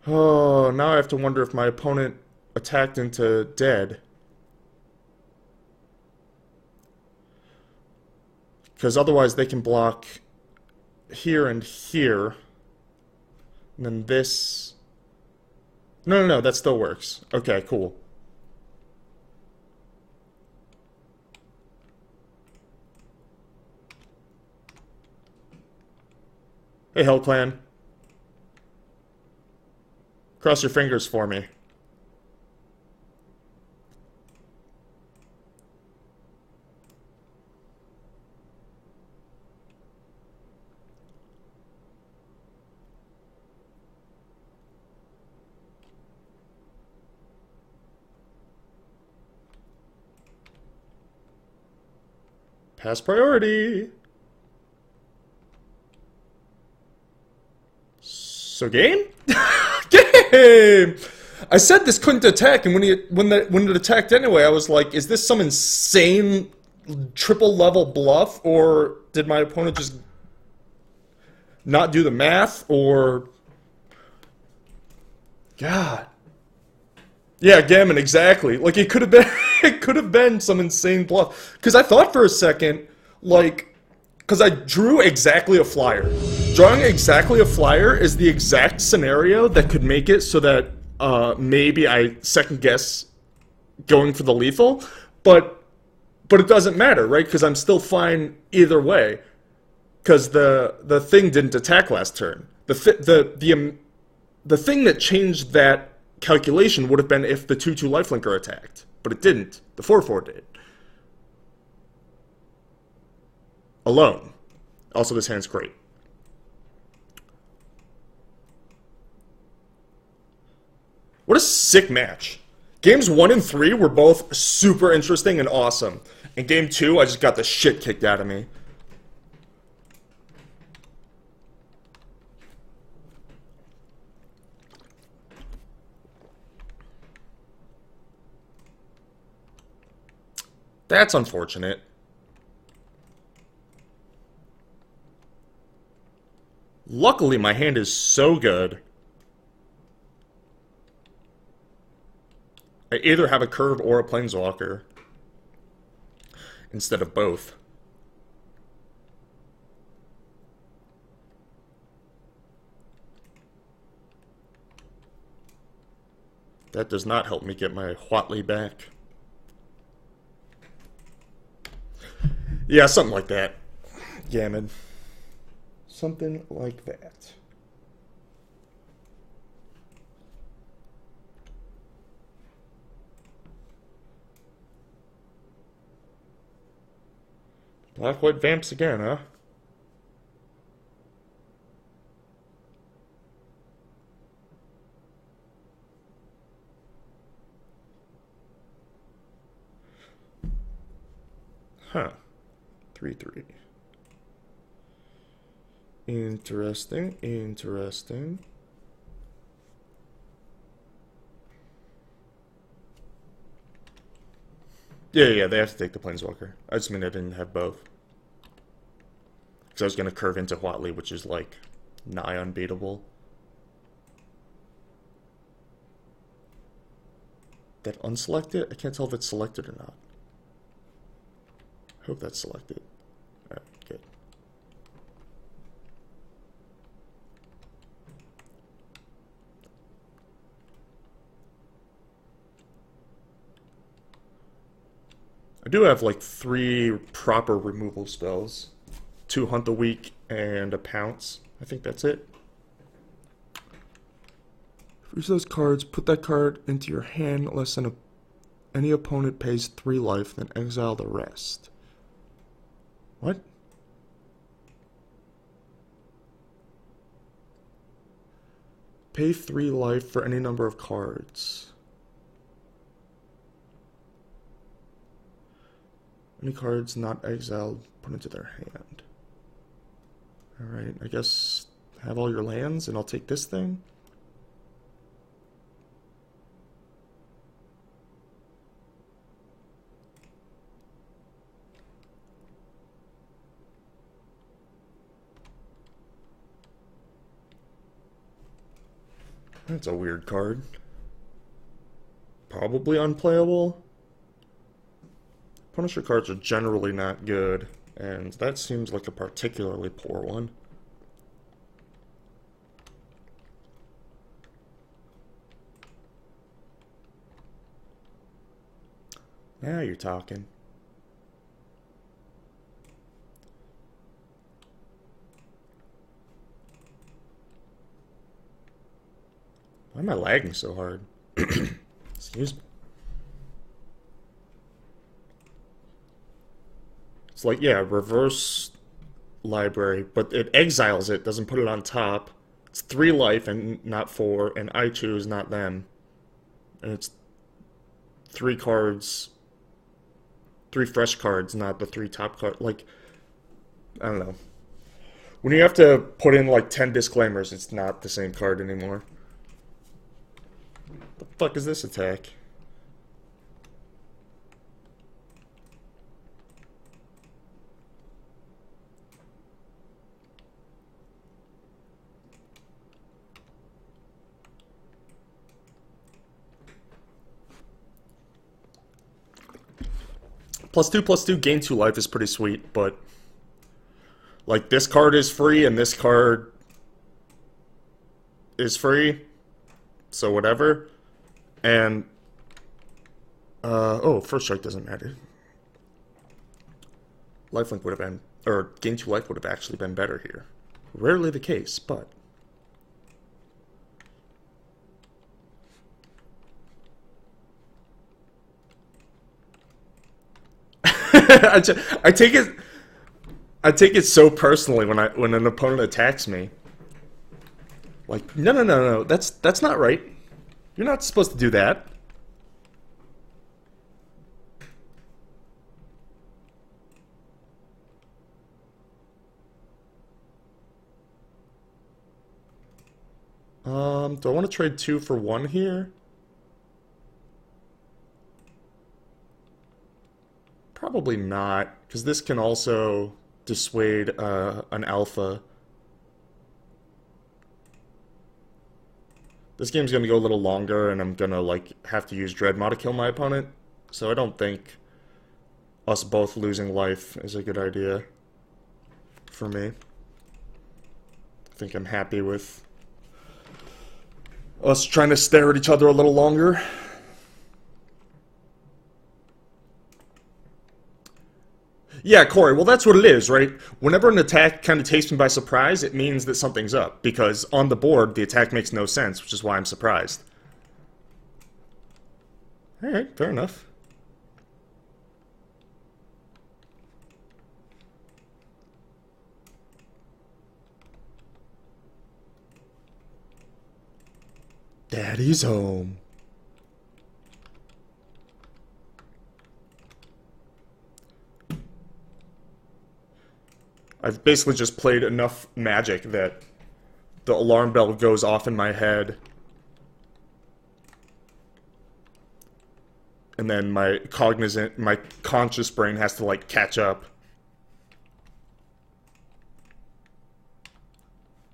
Oh, now I have to wonder if my opponent attacked into dead. Because otherwise they can block here and here. And then this... No, that still works. Okay, cool. Hey, Hell Clan. Cross your fingers for me. Pass priority. So game? Game! I said this couldn't attack, and when it attacked anyway, I was like, is this some insane triple level bluff, or did my opponent just not do the math, or... God. Yeah, Gammon, exactly. Like, it could have been it could have been some insane bluff. Because I thought for a second, like, because I drew exactly a flyer. Drawing exactly a flyer is the exact scenario that could make it so that maybe I second guess going for the lethal, but it doesn't matter, right? Because I'm still fine either way. Because the thing didn't attack last turn. The thing that changed that calculation would have been if the 2/2 lifelinker attacked, but it didn't. The 4/4 did. Alone. Also, this hand's great. What a sick match. Games 1 and 3 were both super interesting and awesome. In game 2, I just got the shit kicked out of me. That's unfortunate. Luckily, my hand is so good. I either have a curve or a planeswalker. Instead of both. That does not help me get my Huatley back. Yeah, something like that. Gammon. Something like that. Black-white vamps again, huh? Huh. 3/3. Interesting, interesting. Yeah, they have to take the Planeswalker. I just mean I didn't have both. Because I was going to curve into Huatley, which is, like, nigh unbeatable. That unselected? I can't tell if it's selected or not. I hope that's selected. Alright, good. I do have like 3 proper removal spells. 2 Hunt the Weak and a Pounce. I think that's it. Freeze those cards, put that card into your hand less than any opponent pays 3 life, then exile the rest. What? Pay 3 life for any number of cards. Any cards not exiled, put into their hand. Alright, I guess have all your lands and I'll take this thing. That's a weird card. Probably unplayable. Punisher cards are generally not good, and that seems like a particularly poor one. Now you're talking. Why am I lagging so hard? Excuse me. It's like, yeah, reverse library, but it exiles it, doesn't put it on top. It's 3 life and not 4, and I choose not them. And it's 3 cards 3 fresh cards, not the 3 top cards. Like, I don't know. When you have to put in like 10 disclaimers, it's not the same card anymore. The fuck is this attack? +2/+2 gain 2 life is pretty sweet, but like this card is free and this card is free, so whatever. And oh, first strike doesn't matter. Lifelink would have been, or gain 2 life would have actually been better here. Rarely the case, but I take it so personally when an opponent attacks me. Like, no, that's not right. You're not supposed to do that. Do I want to trade 2 for 1 here? Probably not, because this can also dissuade an alpha. This game's going to go a little longer, and I'm going to like have to use Dreadmaw to kill my opponent, so I don't think us both losing life is a good idea for me. I think I'm happy with us trying to stare at each other a little longer. Yeah, Corey, well, that's what it is, right? Whenever an attack kind of takes me by surprise, it means that something's up, because on the board, the attack makes no sense, which is why I'm surprised. Alright, fair enough. Daddy's home. I've basically just played enough Magic that the alarm bell goes off in my head. And then my conscious brain has to, like, catch up.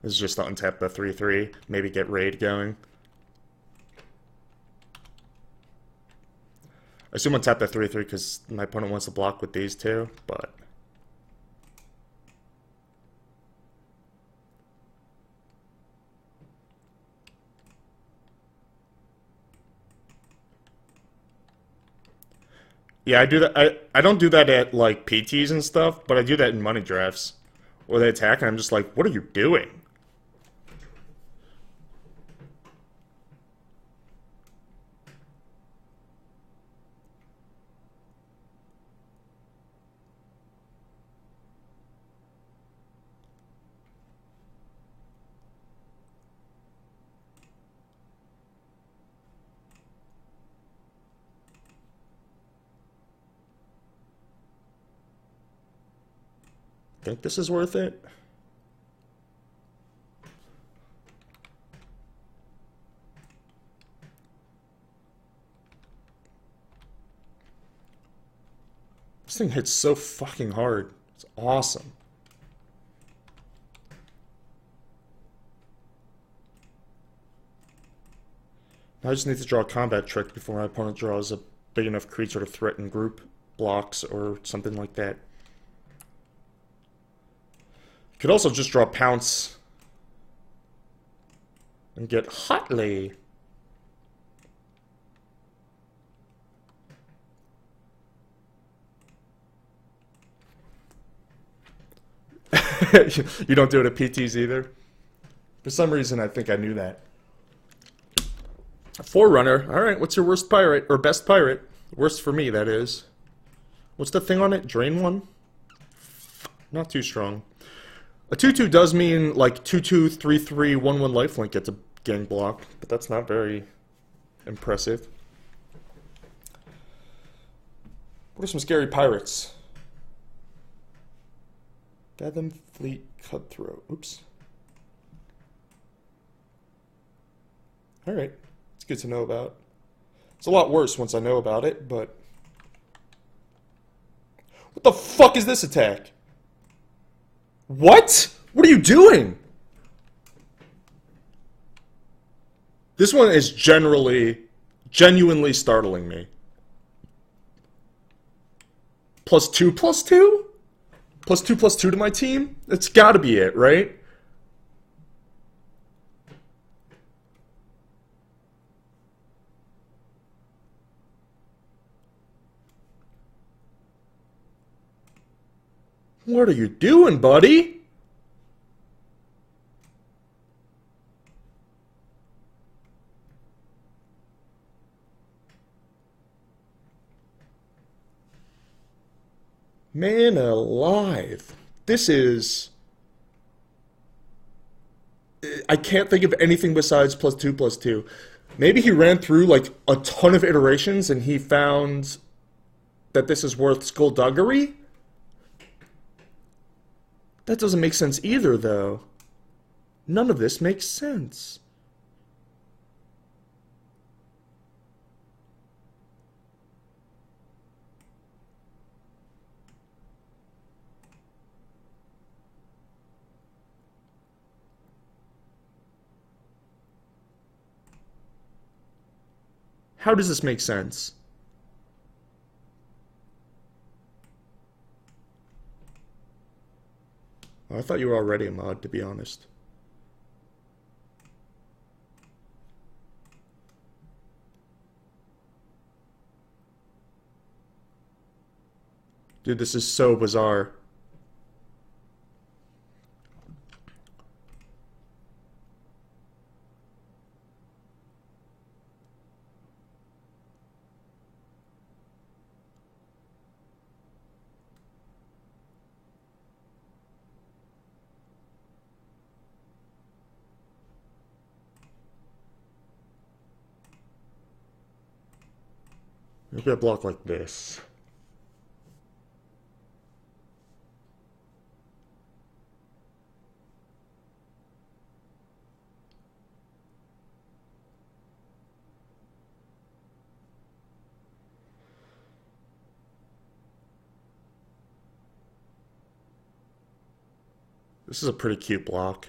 This is just to untap the 3/3, maybe get raid going. I assume untap the 3/3 because my opponent wants to block with these two, but yeah, I do that. I don't do that at like PTs and stuff, but I do that in money drafts where they attack and I'm just like, what are you doing? Think this is worth it? This thing hits so fucking hard. It's awesome. Now I just need to draw a combat trick before my opponent draws a big enough creature to threaten group blocks or something like that. Could also just draw Pounce and get Hotly. You don't do it at PTs either? For some reason, I think I knew that. Forerunner. Alright, what's your worst pirate? Or best pirate? Worst for me, that is. What's the thing on it? Drain one? Not too strong. A 2/2 does mean like 2/2, 3/3, 1/1 lifelink gets a gang block, but that's not very impressive. What are some scary pirates? Fathom Fleet Cutthroat. Oops. Alright. It's good to know about. It's a lot worse once I know about it, but... What the fuck is this attack? What? What are you doing? This one is genuinely startling me. +2/+2? +2/+2 to my team? That's gotta be it, right? What are you doing, buddy? Man alive. This is... I can't think of anything besides +2/+2. Maybe he ran through like a ton of iterations and he found that this is worth skullduggery? That doesn't make sense either, though. None of this makes sense. How does this make sense? I thought you were already a mod, to be honest. Dude, this is so bizarre. Maybe I block like this. This is a pretty cute block.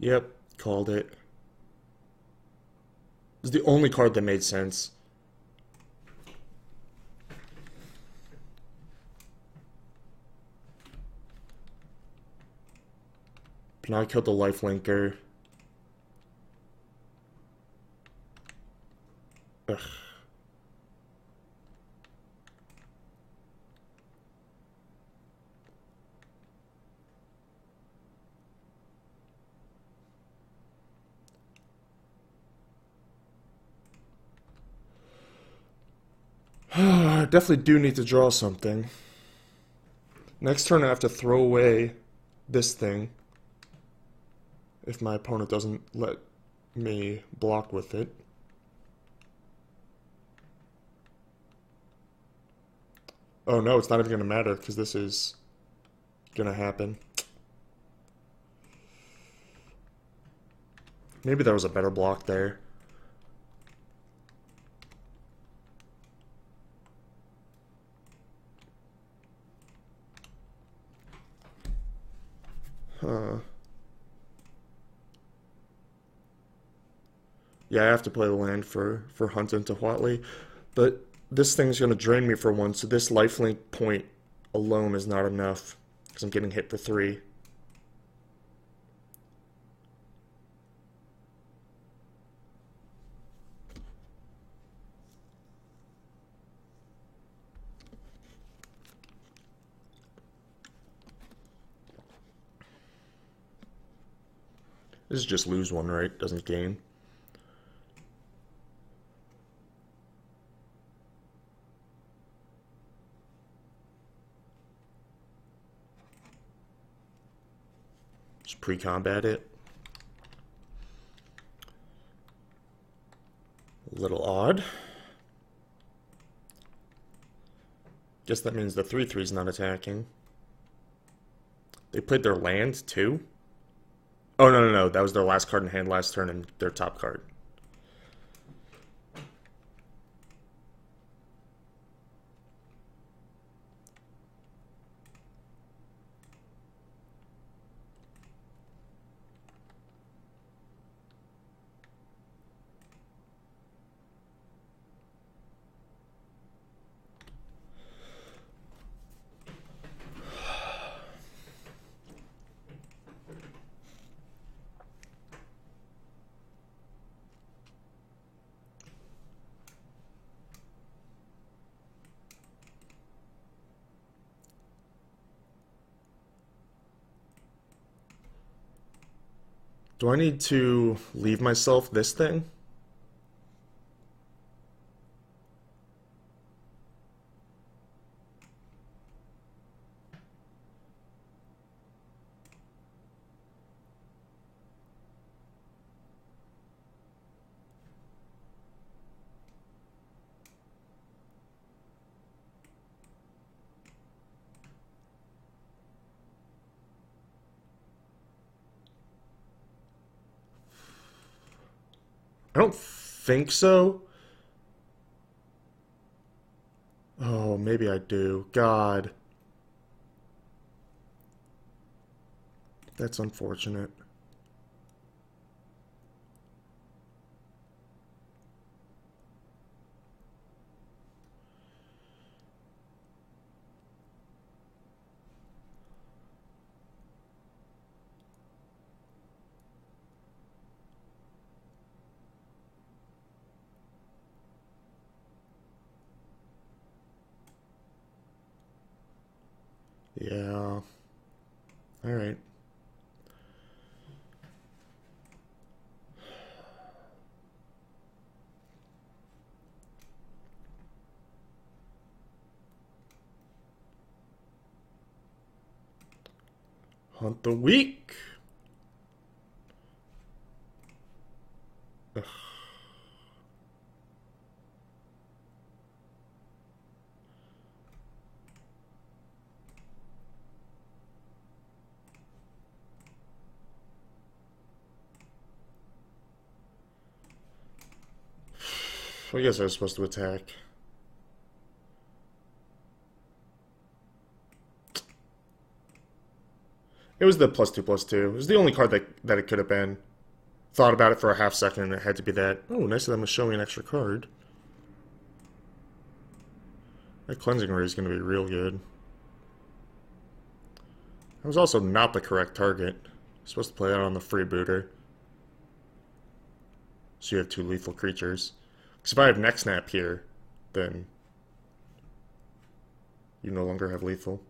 Yep, called it. This is the only card that made sense. But now I killed the lifelinker. Ugh. I definitely do need to draw something. Next turn I have to throw away this thing if my opponent doesn't let me block with it. Oh no, it's not even going to matter because this is going to happen. Maybe there was a better block there. Huh. Yeah, I have to play the land for Hunt into Huatli, but this thing's going to drain me for 1, so this lifelink point alone is not enough, because I'm getting hit for 3. This is just lose 1, right? Doesn't gain. Just pre-combat it. A little odd. Guess that means the 3/3 is not attacking. They played their land too? Oh, no. That was their last card in hand last turn and their top card. Do I need to leave myself this thing? I don't think so. Oh, maybe I do. God. That's unfortunate. Yeah. All right. Hunt the weak. Ugh. I guess I was supposed to attack. It was the +2/+2. It was the only card that it could have been. Thought about it for a half second and it had to be that. Oh, nice of them to show me an extra card. That Cleansing Ray is going to be real good. That was also not the correct target. You're supposed to play that on the freebooter. So you have 2 lethal creatures. Because if I have Neck Snap here, then you no longer have lethal.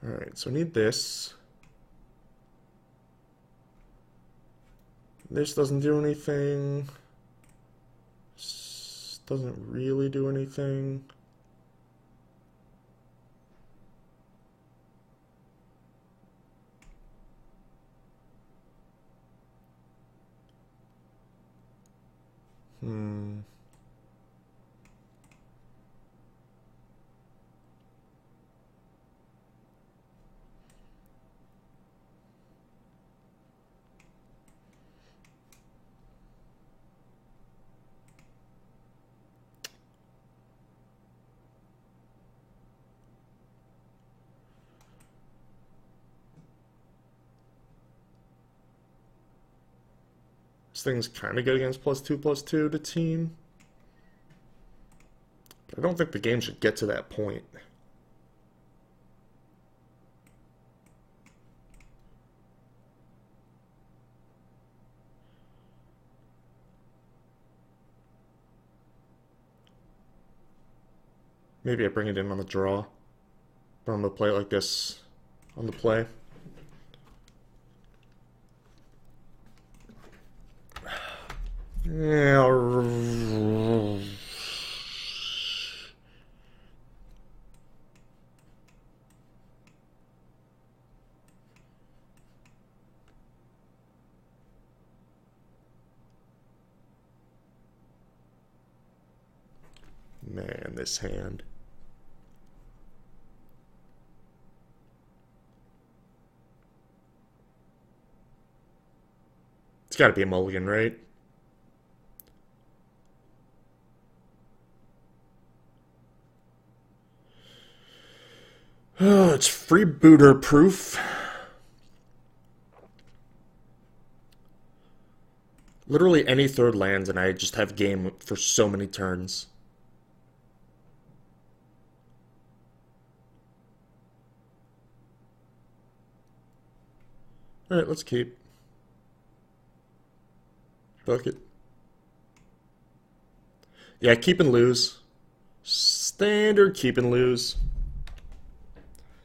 Alright, so I need this. This doesn't do anything. This doesn't really do anything. This thing's kind of good against +2/+2 to team. But I don't think the game should get to that point. Maybe I bring it in on the draw. But I'm going to play it like this on the play. Yeah. Man, this hand. It's got to be a mulligan, right? Oh, it's freebooter proof. Literally any third lands and I just have game for so many turns. Alright, let's keep. Fuck it. Yeah, keep and lose. Standard keep and lose.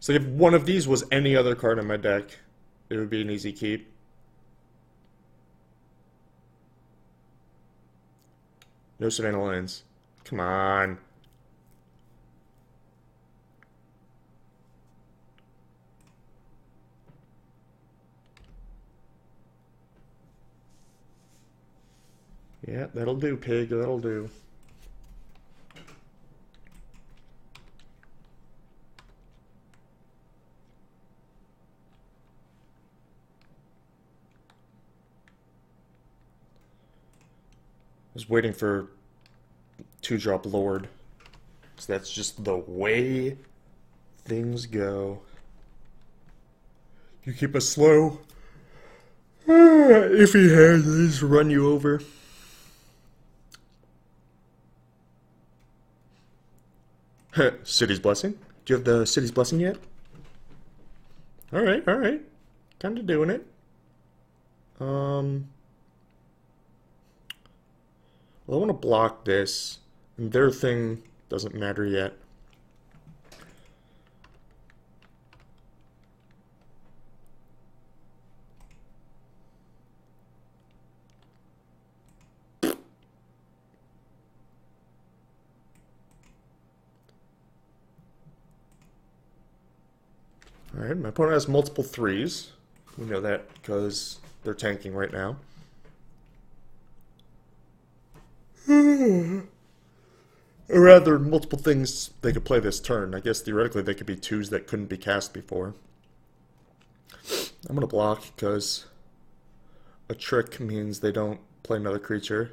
So if one of these was any other card in my deck, it would be an easy keep. No Savannah Lions. Come on. Yeah, that'll do, pig. That'll do. I was waiting for 2-drop Lord. So that's just the way things go. You keep us slow. If he has, he's run you over. City's Blessing? Do you have the City's Blessing yet? Alright, alright. Kind of doing it. Well, I want to block this, and their thing doesn't matter yet. Alright, my opponent has multiple 3s. We know that because they're tanking right now. Or rather, multiple things they could play this turn. I guess theoretically they could be 2s that couldn't be cast before. I'm gonna block because a trick means they don't play another creature.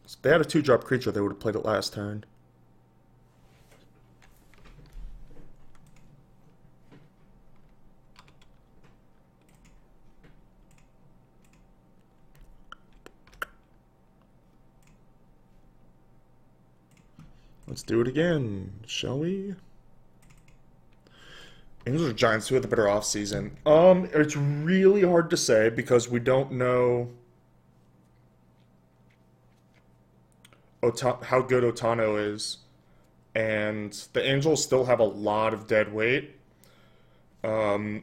If they had a 2-drop creature, they would have played it last turn. Let's do it again, shall we? Angels or Giants, who had the better offseason? It's really hard to say because we don't know how good Otano is. And the Angels still have a lot of dead weight. The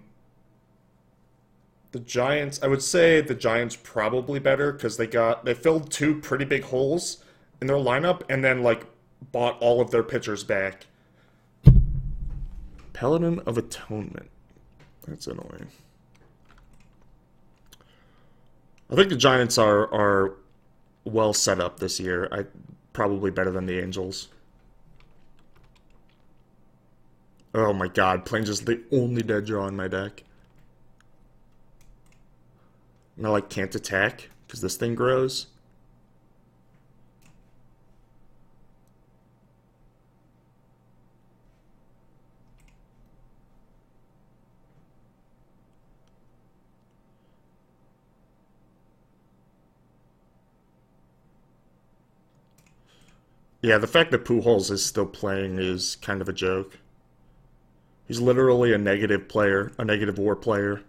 Giants, I would say the Giants probably better because they filled 2 pretty big holes in their lineup and then like bought all of their pitchers back. Paladin of Atonement. That's annoying. I think the Giants are well set up this year. Probably better than the Angels. Oh my god, Plains is the only dead draw in my deck. And I like can't attack because this thing grows. Yeah, the fact that Pujols is still playing is kind of a joke. He's literally a negative player, a negative war player.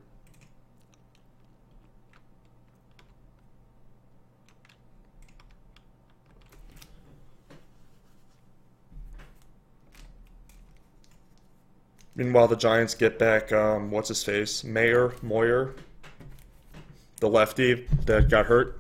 Meanwhile, the Giants get back, what's his face? Moyer, the lefty that got hurt.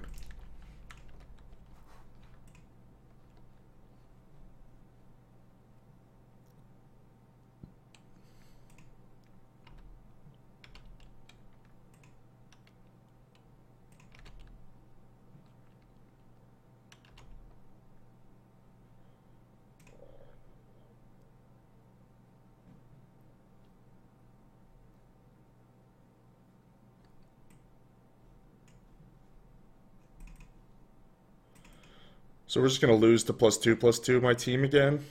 So we're just going to lose to +2/+2 my team again.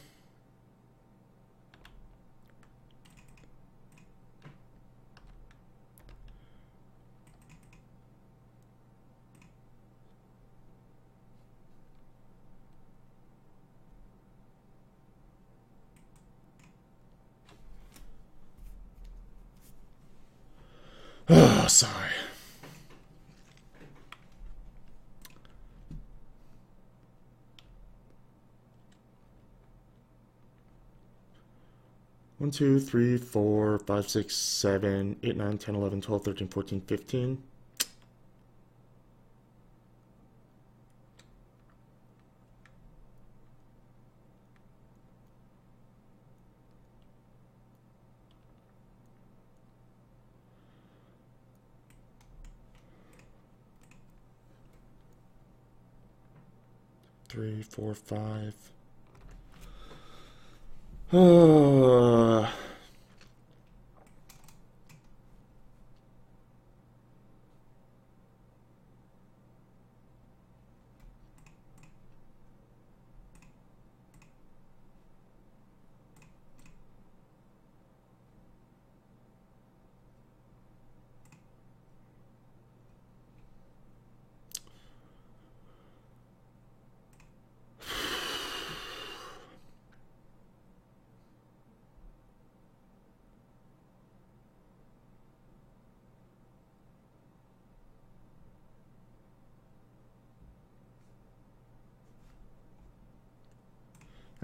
Oh, sorry. One, 2, 3, 4, 5, 6, 7, 8, 9, 10, 11, 12, 13, 14, 15. Three, four, five.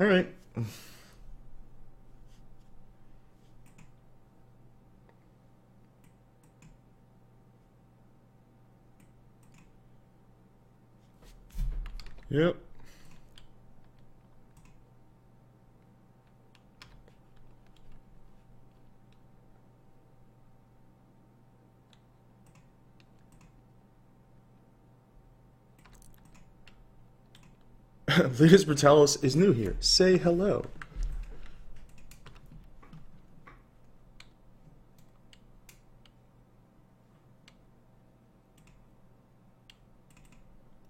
All right. Yep. Lucas Brutalis is new here. Say hello.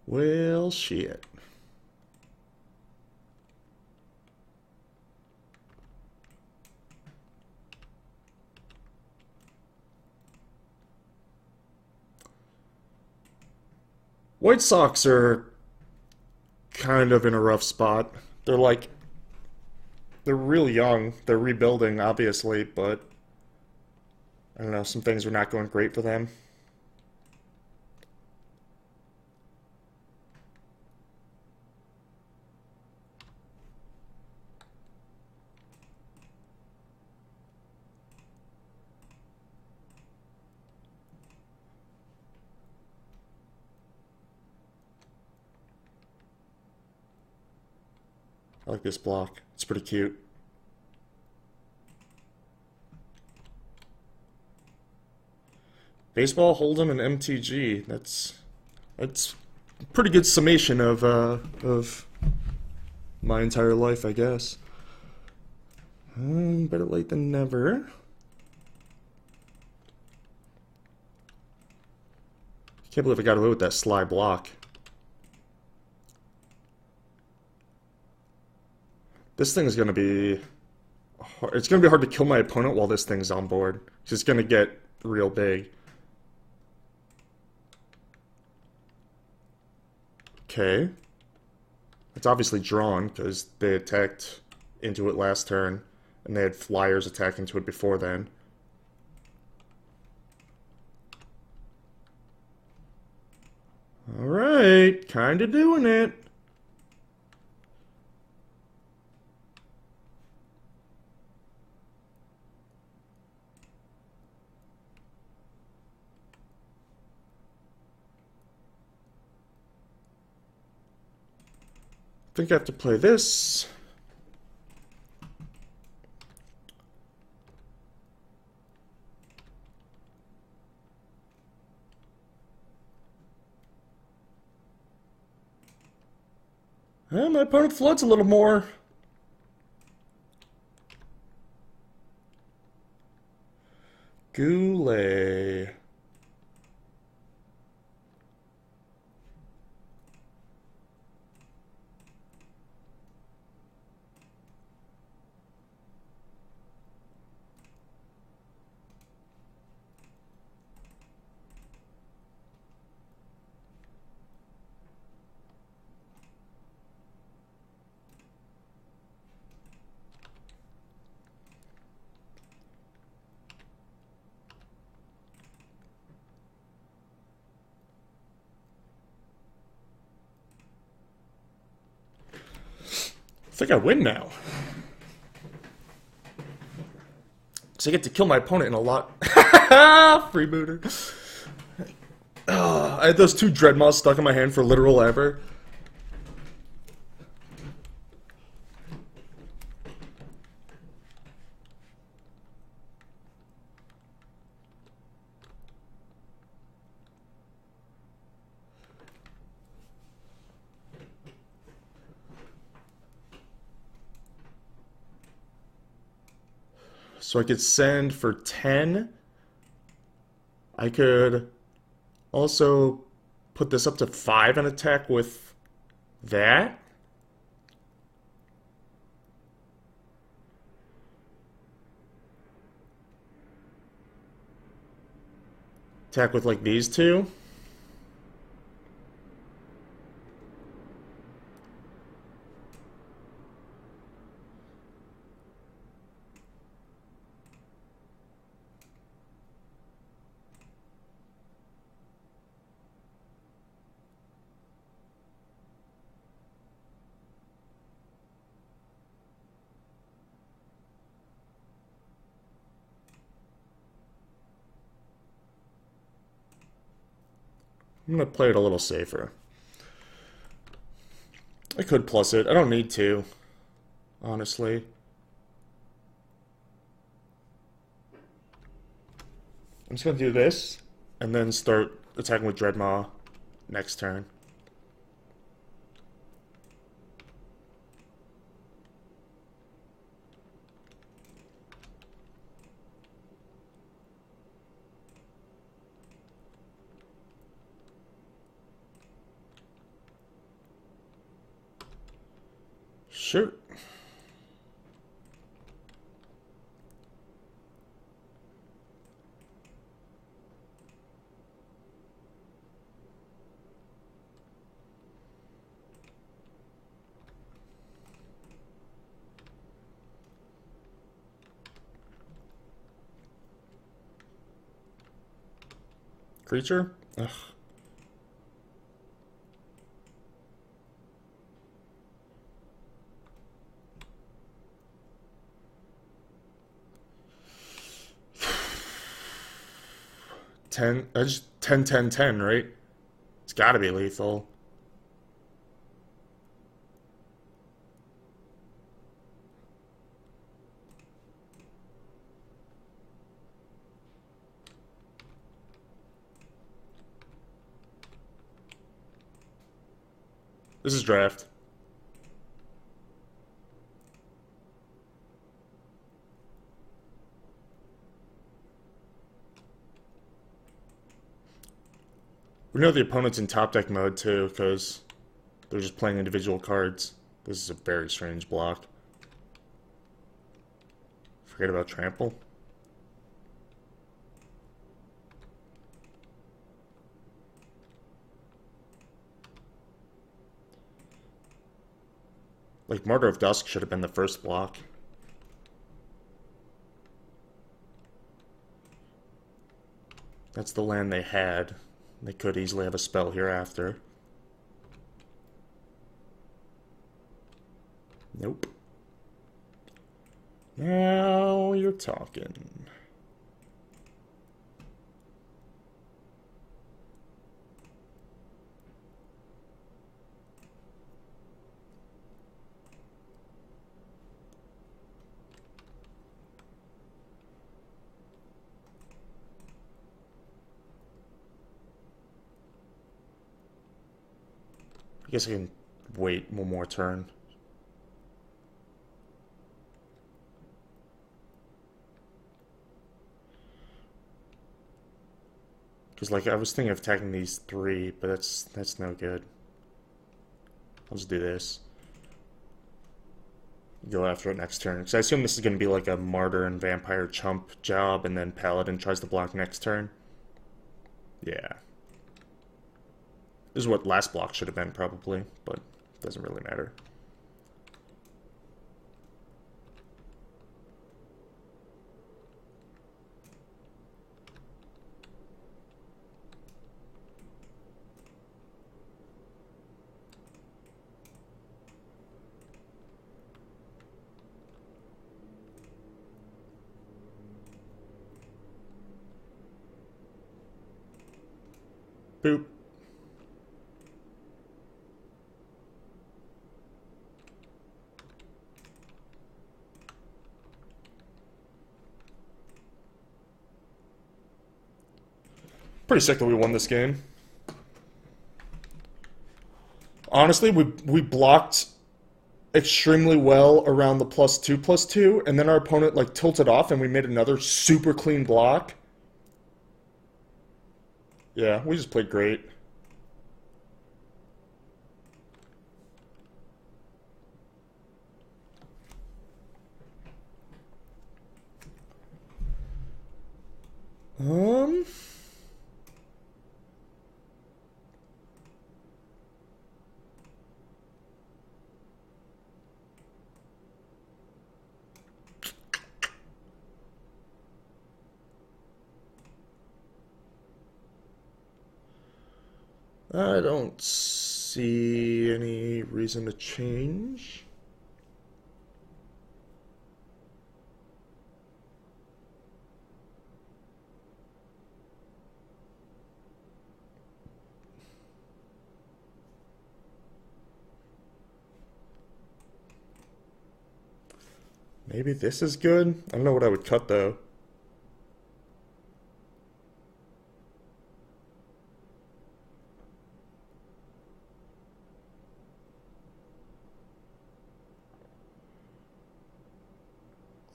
Well, shit. White Sox are kind of in a rough spot. They're real young. They're rebuilding, obviously, but I don't know, some things are not going great for them. I like this block. It's pretty cute. Baseball, Hold'em, and MTG. That's a pretty good summation of my entire life, I guess. Better late than never. Can't believe I got away with that sly block. This thing is going to be... It's going to be hard to kill my opponent while this thing's on board. It's going to get real big. Okay. It's obviously drawn because they attacked into it last turn, and they had flyers attack into it before then. Alright, kinda doing it. I think I have to play this. My opponent floods a little more. Goulet. think I win now. So I get to kill my opponent in a lot. Freebooter. I had those two Dreadmaws stuck in my hand for literal ever. So I could send for 10. I could also put this up to 5 and attack with that. Attack with like these two. I'm going to play it a little safer. I could plus it. I don't need to, honestly. I'm just going to do this, and then start attacking with Dreadmaw next turn. Sure. Creature? Ugh. That's 10, 10, 10, right? It's gotta be lethal. This is draft. We know the opponent's in top deck mode too, because they're just playing individual cards. This is a very strange block. Forget about trample. Like, Martyr of Dusk should have been the first block. That's the land they had. They could easily have a spell here after. Nope. Now you're talking. I guess I can wait one more turn. Because, like, I was thinking of attacking these 3, but that's no good. I'll just do this. Go after it next turn. Because I assume this is going to be like a Martyr and Vampire chump job, and then Paladin tries to block next turn. Yeah. This is what last block should have been, probably, but it doesn't really matter. Boop. Pretty sick that we won this game. Honestly, we blocked extremely well around the +2/+2, and then our opponent like tilted off and we made another super clean block. Yeah, we just played great. Um, I don't see any reason to change. Maybe this is good? I don't know what I would cut though.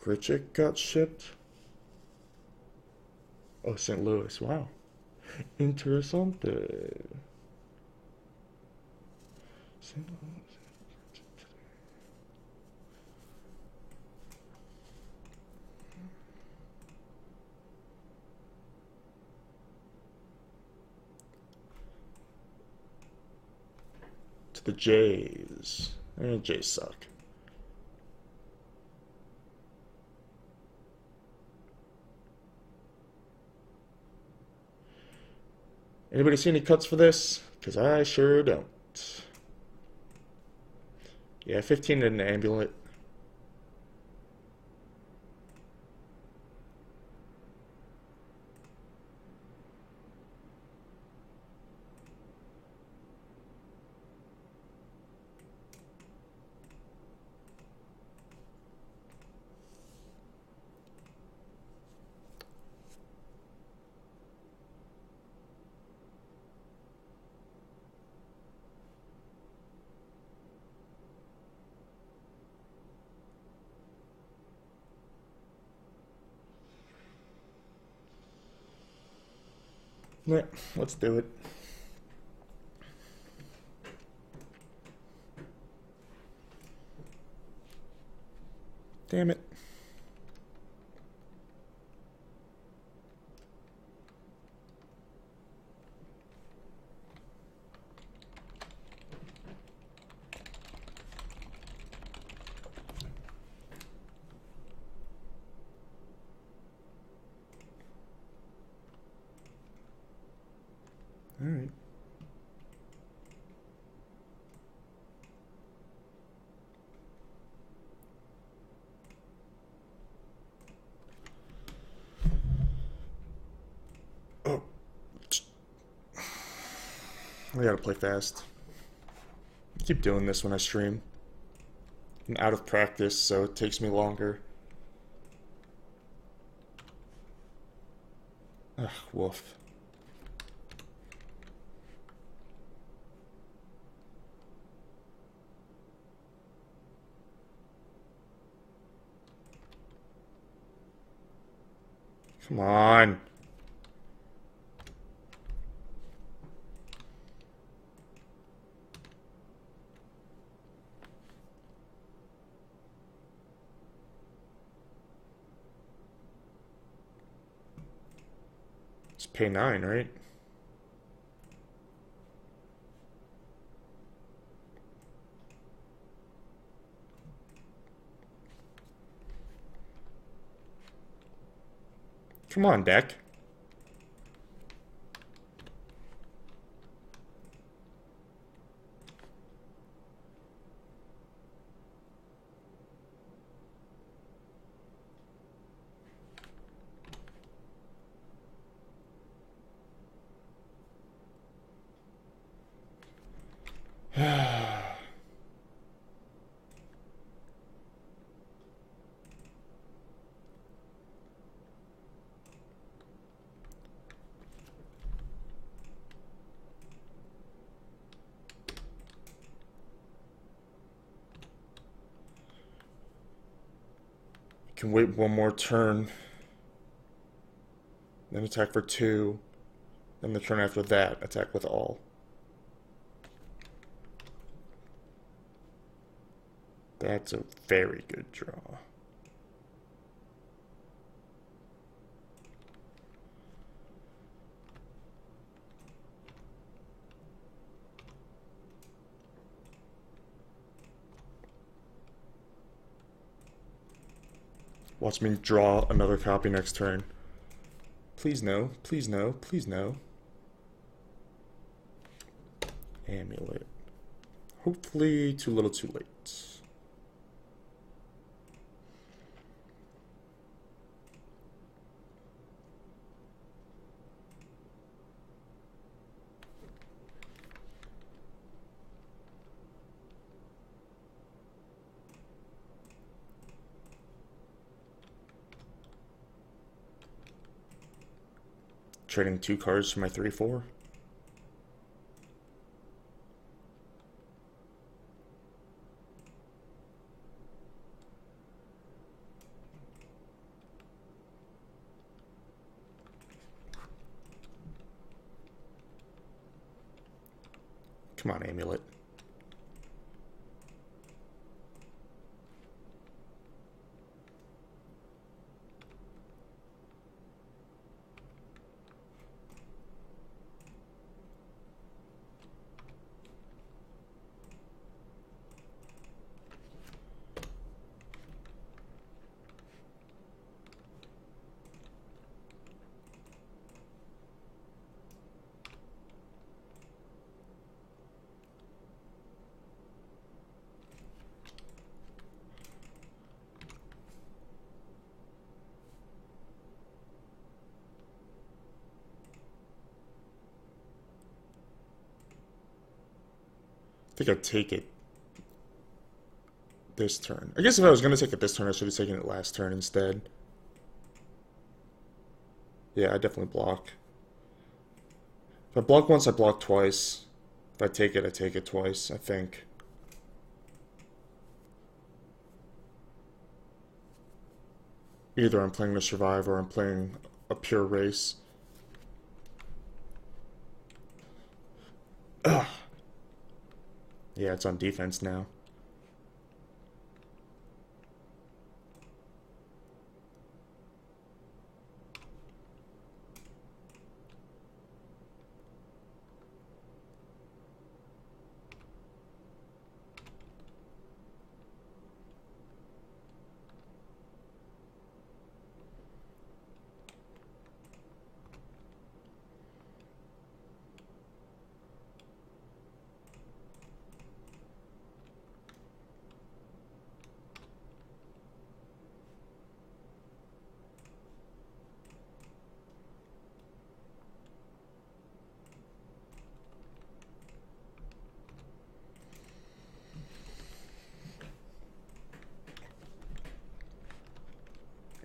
Gritchick got shipped. Oh, St. Louis. Wow. Interessante. St. Louis. To the Jays. Jays suck. Anybody see any cuts for this? Because I sure don't. Yeah, 15 in an ambulance. Yeah, let's do it. Damn it. All right. Oh. I gotta play fast. I keep doing this when I stream. I'm out of practice, so it takes me longer. Ugh, woof. Come on. It's pay 9, right? Come on, deck. Can wait one more turn, then attack for 2, then the turn after that, attack with all. That's a very good draw. Watch me draw another copy next turn. Please no, please no, please no. Amulet. Hopefully too little too late. Trading 2 cards for my 3/4. Come on, Amulet. I think I'd take it this turn. I guess if I was going to take it this turn, I should have taken it last turn instead. Yeah, I definitely block. If I block once, I block twice. If I take it twice, I think. Either I'm playing to survive or I'm playing a pure race. Ugh. Yeah, it's on defense now.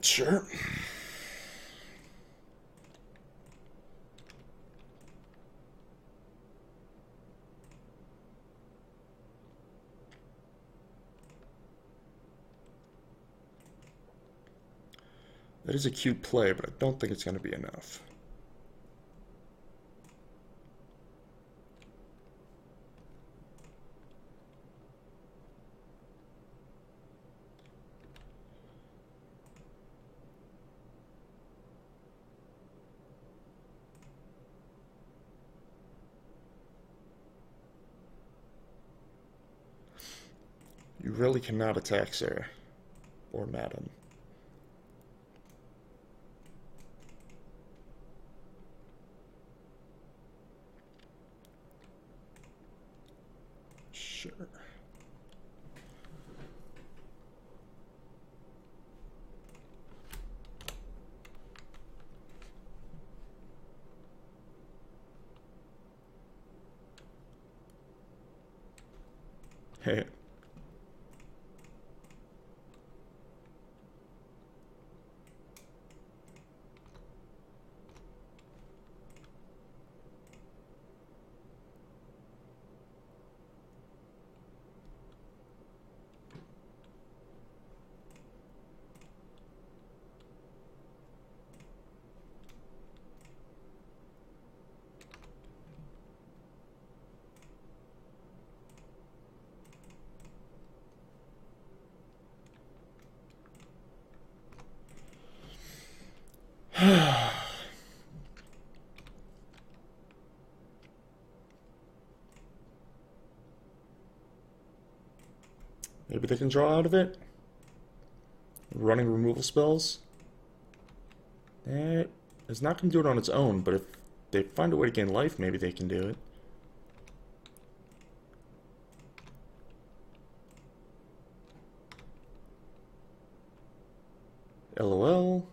Sure. That is a cute play, but I don't think it's going to be enough. You really cannot attack, sir. Or madam. Sure. Hey. Maybe they can draw out of it. Running removal spells. That is not going to do it on its own, but if they find a way to gain life, maybe they can do it. LOL.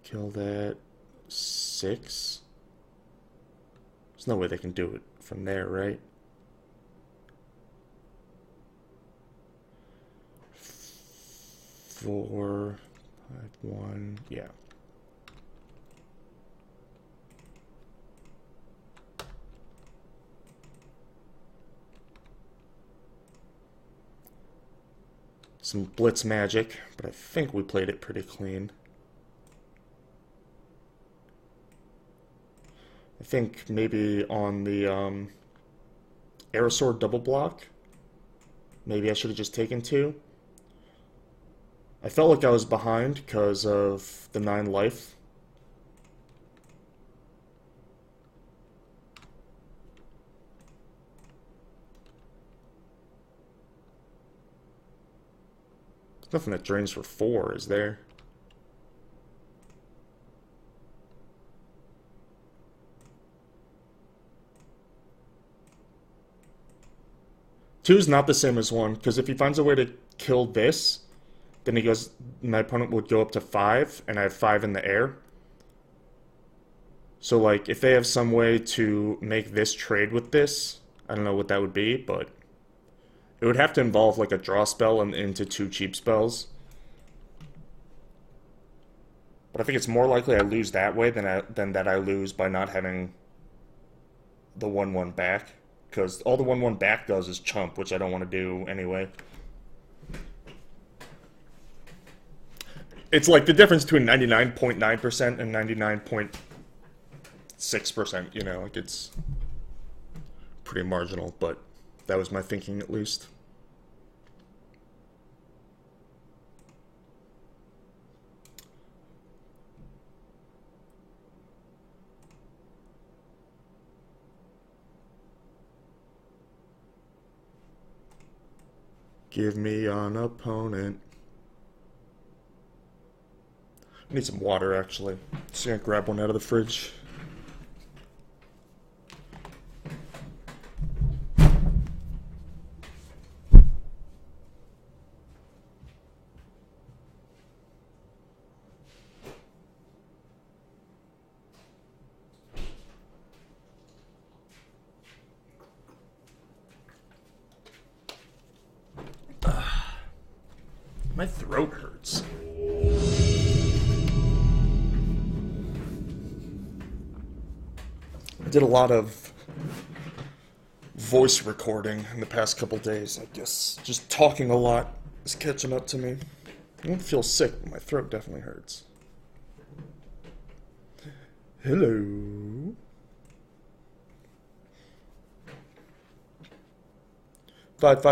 Kill that. 6. There's no way they can do it from there, right? 4, 5, 1, yeah. Some blitz magic, but I think we played it pretty clean. I think maybe on the Aerosaur double block, maybe I should have just taken 2. I felt like I was behind because of the 9 life. There's nothing that drains for 4, is there? Two is not the same as 1, because if he finds a way to kill this, then he goes, my opponent would go up to 5, and I have 5 in the air. So, like, if they have some way to make this trade with this, I don't know what that would be, but it would have to involve, like, a draw spell and into 2 cheap spells. But I think it's more likely I lose that way than that I lose by not having the 1/1 back. Because all the 1/1 back does is chump, which I don't want to do anyway. It's like the difference between 99.9% and 99.6%, you know, like it's pretty marginal, but that was my thinking at least. Give me an opponent. I need some water, actually. Just gonna grab one out of the fridge. My throat hurts. I did a lot of voice recording in the past couple days, I guess. Just talking a lot is catching up to me. I don't feel sick, but my throat definitely hurts. Hello. Five.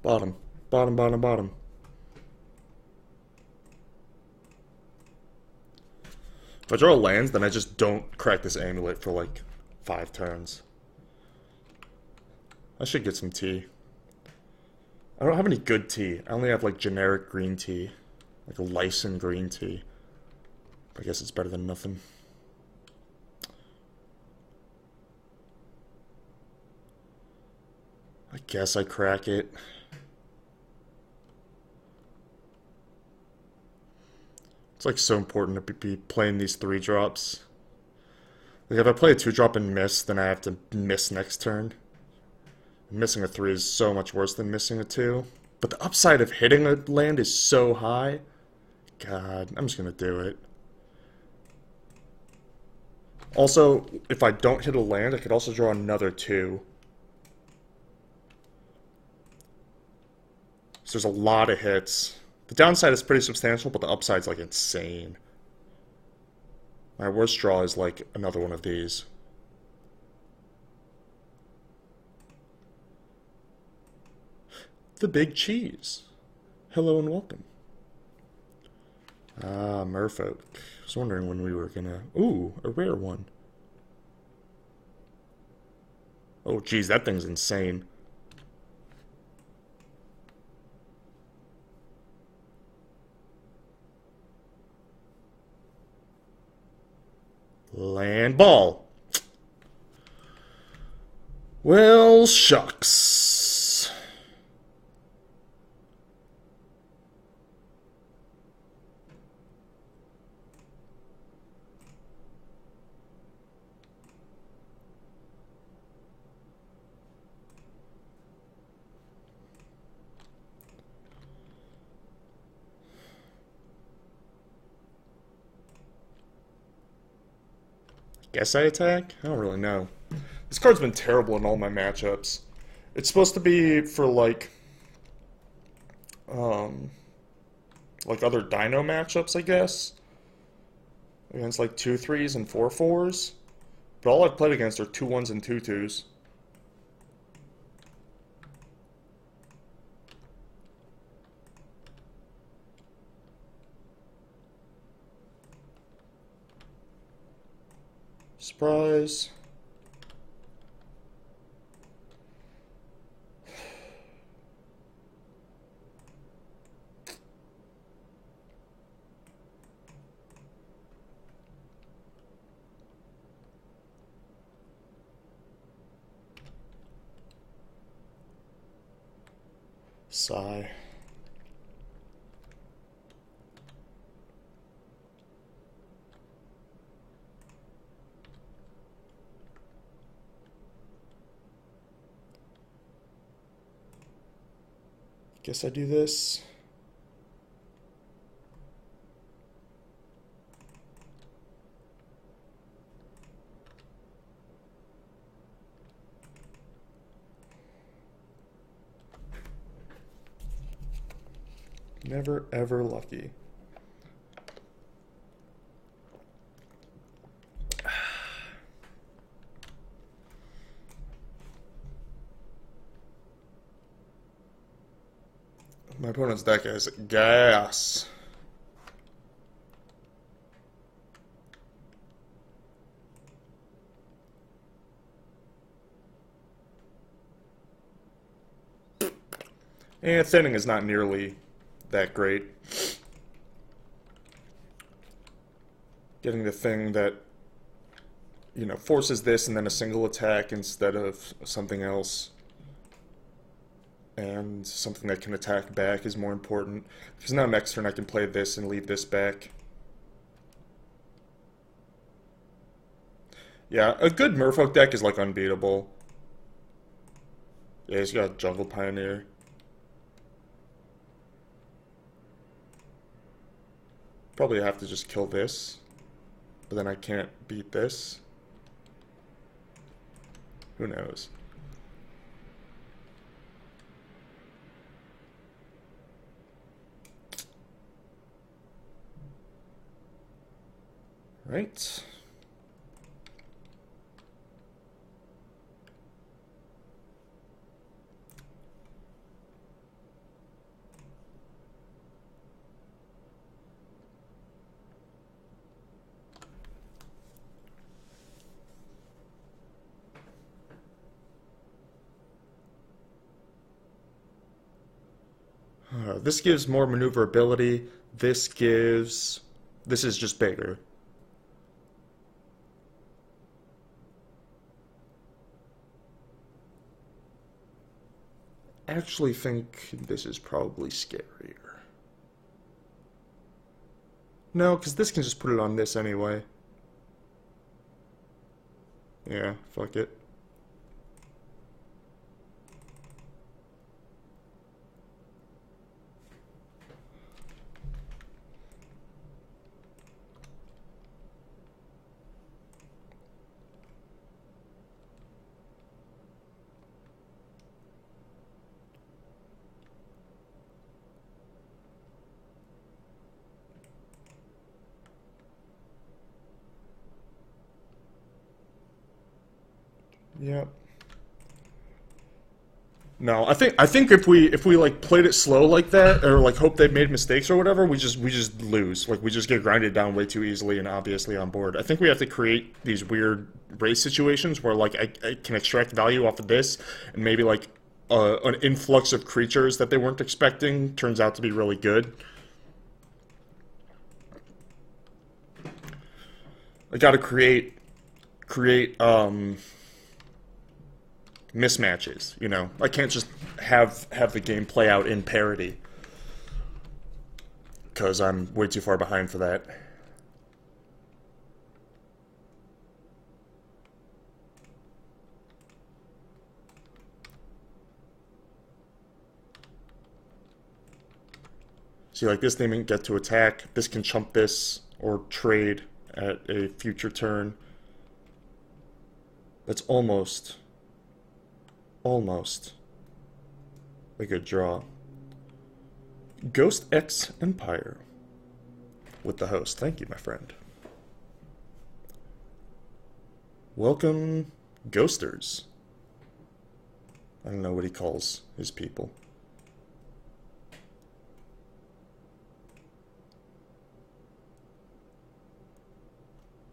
Bottom. Bottom. If I draw lands, then I just don't crack this amulet for like 5 turns. I should get some tea. I don't have any good tea. I only have like generic green tea. Like a Lyson green tea. But I guess it's better than nothing. I guess I crack it. It's like so important to be playing these 3-drops. Like if I play a 2-drop and miss, then I have to miss next turn. Missing a 3 is so much worse than missing a 2. But the upside of hitting a land is so high. God, I'm just gonna do it. Also, if I don't hit a land, I could also draw another 2. So there's a lot of hits. The downside is pretty substantial, but the upside's like insane. My worst draw is like another one of these. The big cheese. Hello and welcome. Ah, merfolk. I was wondering when we were gonna... Ooh, a rare one. Oh, geez, that thing's insane. Land ball. Well, shucks. Guess I attack? I don't really know. This card's been terrible in all my matchups. It's supposed to be for like other Dino matchups, I guess. Against like 2-3s and 4-4s. But all I've played against are 2-1s and 2-2s. Surprise. Sigh. Guess I do this. Never ever lucky. My opponent's deck is gas. And thinning is not nearly that great. Getting the thing that, you know, forces this and then a single attack instead of something else. And something that can attack back is more important. Because now next turn I can play this and leave this back. Yeah, a good Merfolk deck is like unbeatable. Yeah, he's got Jungle Pioneer. Probably have to just kill this. But then I can't beat this. Who knows? Right. This gives more maneuverability. This is just bigger. I actually think this is probably scarier. No, because this can just put it on this anyway. Yeah, fuck it. Yep. No, I think if we like played it slow like that, or like hope they made mistakes or whatever, we just lose. Like we just get grinded down way too easily and obviously on board. I think we have to create these weird race situations where like I can extract value off of this, and maybe like an influx of creatures that they weren't expecting turns out to be really good. I got to create mismatches. I can't just have the game play out in parity because I'm way too far behind for that. See, like this, they didn't get to attack. This can chump this or trade at a future turn. That's almost a good draw. Ghost X Empire with the host. Thank you, my friend. Welcome, Ghosters. I don't know what he calls his people.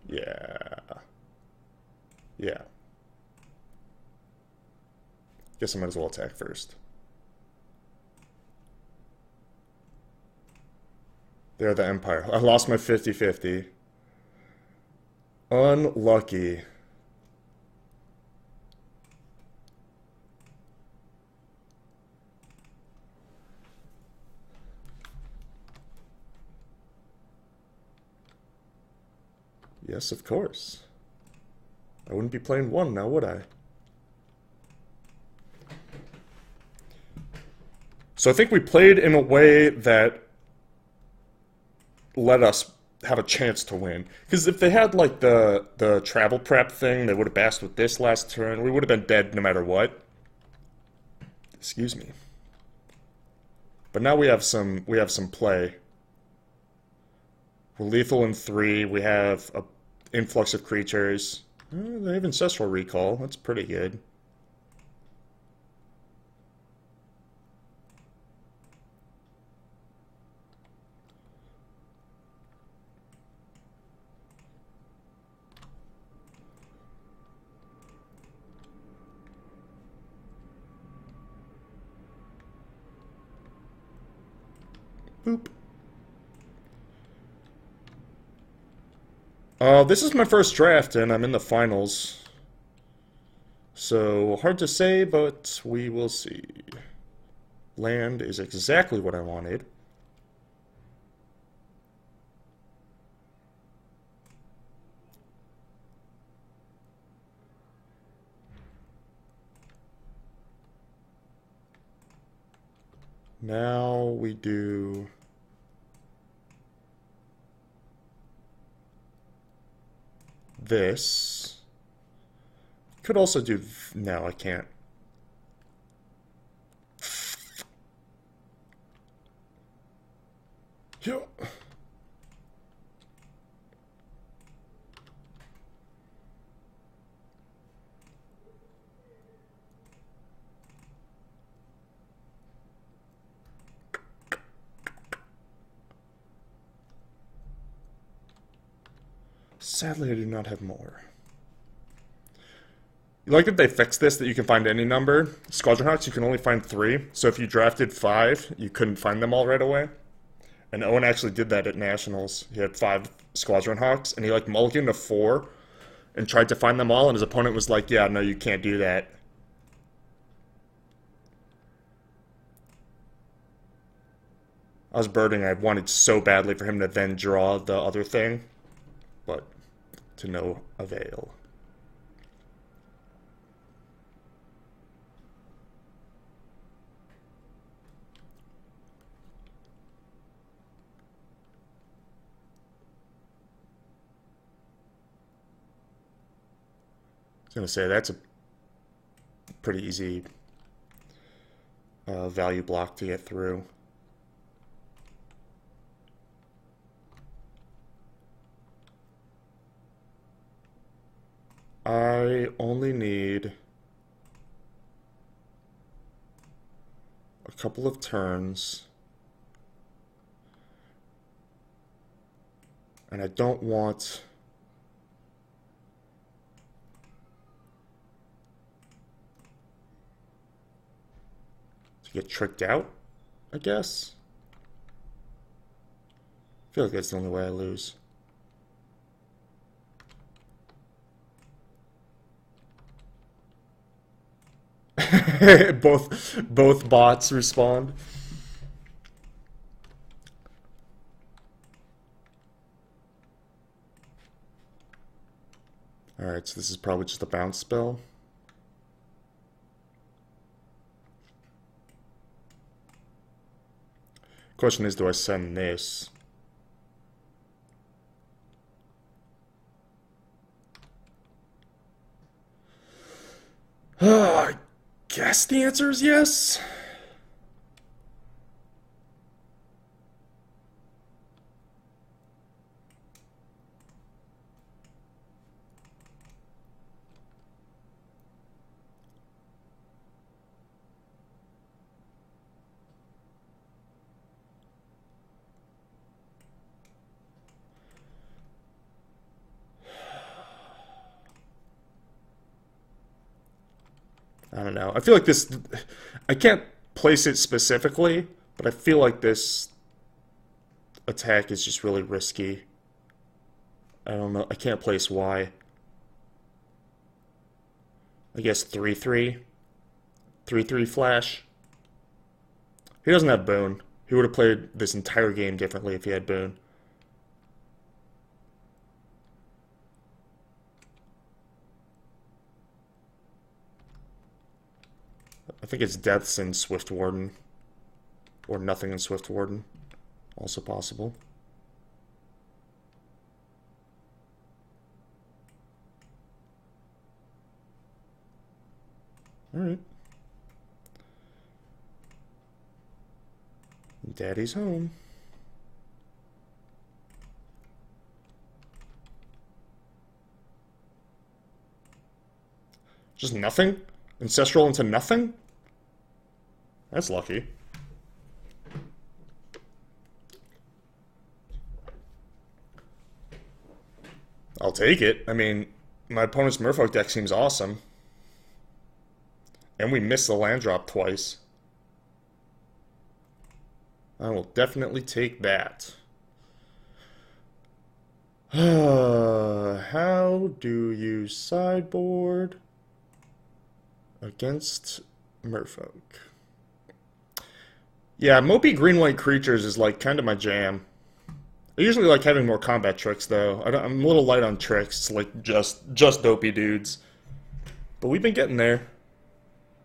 Yeah. Yeah. Guess I might as well attack first. They're the Empire. I lost my 50-50. Unlucky. Yes, of course. I wouldn't be playing one now, would I? So I think we played in a way that let us have a chance to win. Because if they had like the travel prep thing, they would have bashed with this last turn. We would have been dead no matter what. Excuse me. But now we have some play. We're lethal in 3. We have a influx of creatures. They have Ancestral Recall. That's pretty good. Boop. This is my first draft, and I'm in the finals. So, hard to say, but we will see. Land is exactly what I wanted. Now we do... this. Could also do... no, I can't. Yeah. Sadly, I do not have more. You like that they fixed this, that you can find any number? Squadron Hawks, you can only find 3. So if you drafted 5, you couldn't find them all right away. And Owen actually did that at Nationals. He had 5 Squadron Hawks, and he like mulliganed to 4 and tried to find them all, and his opponent was like, yeah, no, you can't do that. I was birding. I wanted so badly for him to then draw the other thing, but to no avail. I was going to say, that's a pretty easy value block to get through. I only need couple of turns. And I don't want... to get tricked out, I guess. I feel like that's the only way I lose. both bots respond. Alright, so this is probably just a bounce spell. Question is, do I send this? I guess the answer is yes. I don't know. I feel like this... I can't place it specifically, but I feel like this attack is just really risky. I don't know. I can't place why. I guess 3-3. 3-3 flash. He doesn't have Boon. He would have played this entire game differently if he had Boon. I think it's deaths in Swift Warden. Or nothing in Swift Warden. Also possible. Alright. Daddy's home. Just nothing? Ancestral into nothing? That's lucky. I'll take it. I mean, my opponent's Merfolk deck seems awesome. And we missed the land drop twice. I will definitely take that. How do you sideboard against Merfolk? Yeah, Mopey green-white creatures is like kind of my jam. I usually like having more combat tricks though. I'm a little light on tricks, like just dopey dudes. But we've been getting there.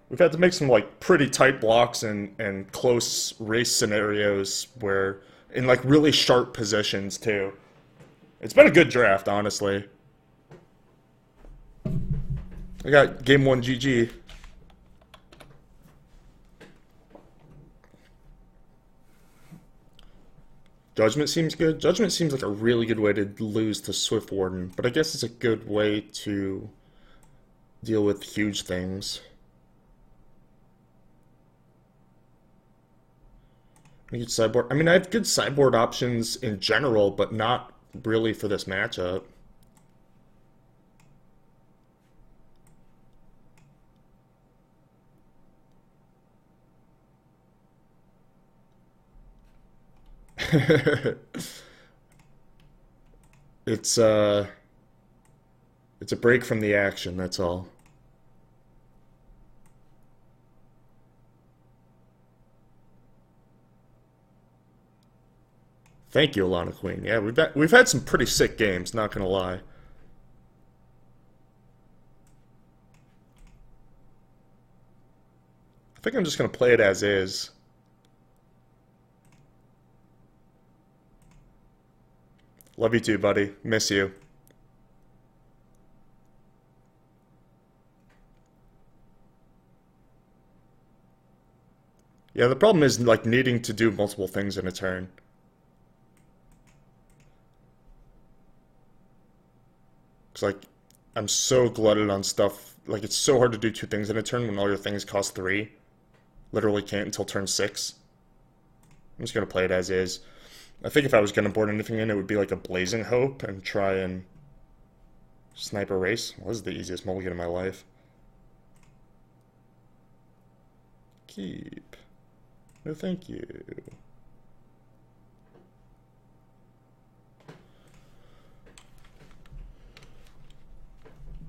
We've had to make some like pretty tight blocks and close race scenarios where in like really sharp positions too. It's been a good draft, honestly. I got game 1 GG. Judgment seems good. Judgment seems like a really good way to lose to Swift Warden, but I guess it's a good way to deal with huge things. Good sideboard. I mean, I have good sideboard options in general, but not really for this matchup. It's a break from the action, that's all. Thank you, Alana Queen. Yeah, we've had some pretty sick games, not gonna lie. I think I'm just gonna play it as is. Love you too, buddy. Miss you. Yeah, the problem is like needing to do multiple things in a turn. It's like I'm so glutted on stuff. Like it's so hard to do 2 things in a turn when all your things cost 3. Literally can't until turn 6. I'm just going to play it as is. I think if I was going to board anything in, it would be like a Blazing Hope and try and sniper race. Well, this is the easiest mulligan in my life. Keep. No, thank you.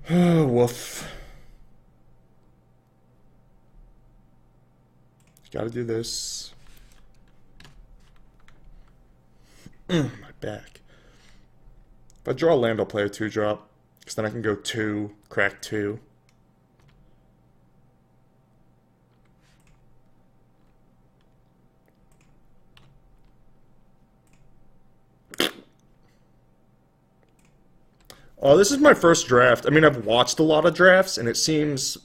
Oh, woof. Gotta do this. My back. If I draw a land, I'll play a 2-drop. Because then I can go 2, crack 2. Oh, this is my first draft. I mean, I've watched a lot of drafts, and it seems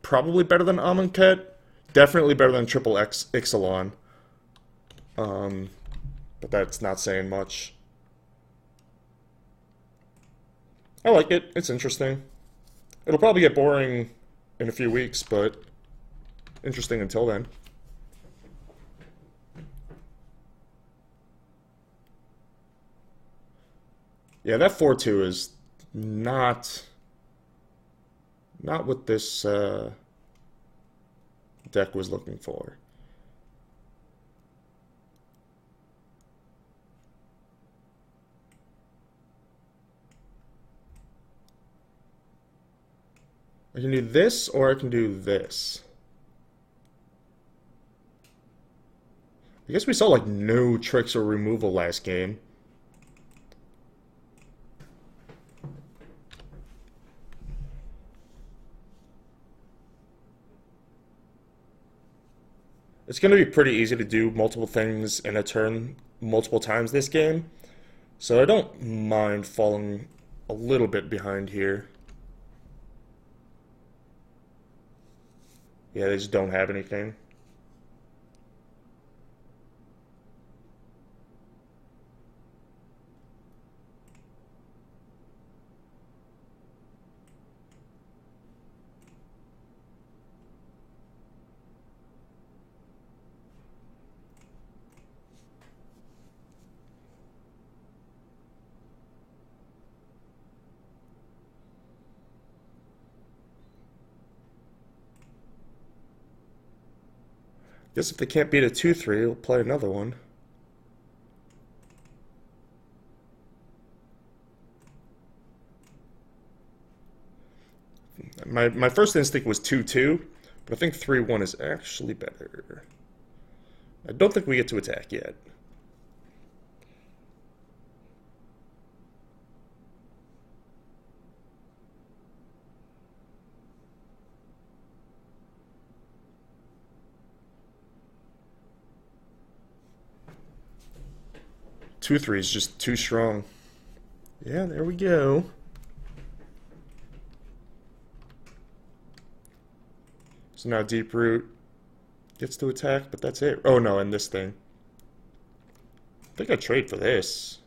probably better than Amonkhet. Definitely better than Triple X Ixalan. But that's not saying much. I like it. It's interesting. It'll probably get boring in a few weeks, but interesting until then. Yeah, that 4-2 is not what this deck was looking for. I can do this, or I can do this. I guess we saw like no tricks or removal last game. It's going to be pretty easy to do multiple things in a turn multiple times this game. So I don't mind falling a little bit behind here. Yeah, they just don't have anything. Guess if they can't beat a 2-3, we'll play another one. My first instinct was 2-2, but I think 3-1 is actually better. I don't think we get to attack yet. Two three is just too strong. Yeah, there we go. So now Deep Root gets to attack, but that's it. Oh no, and this thing. I think I trade for this.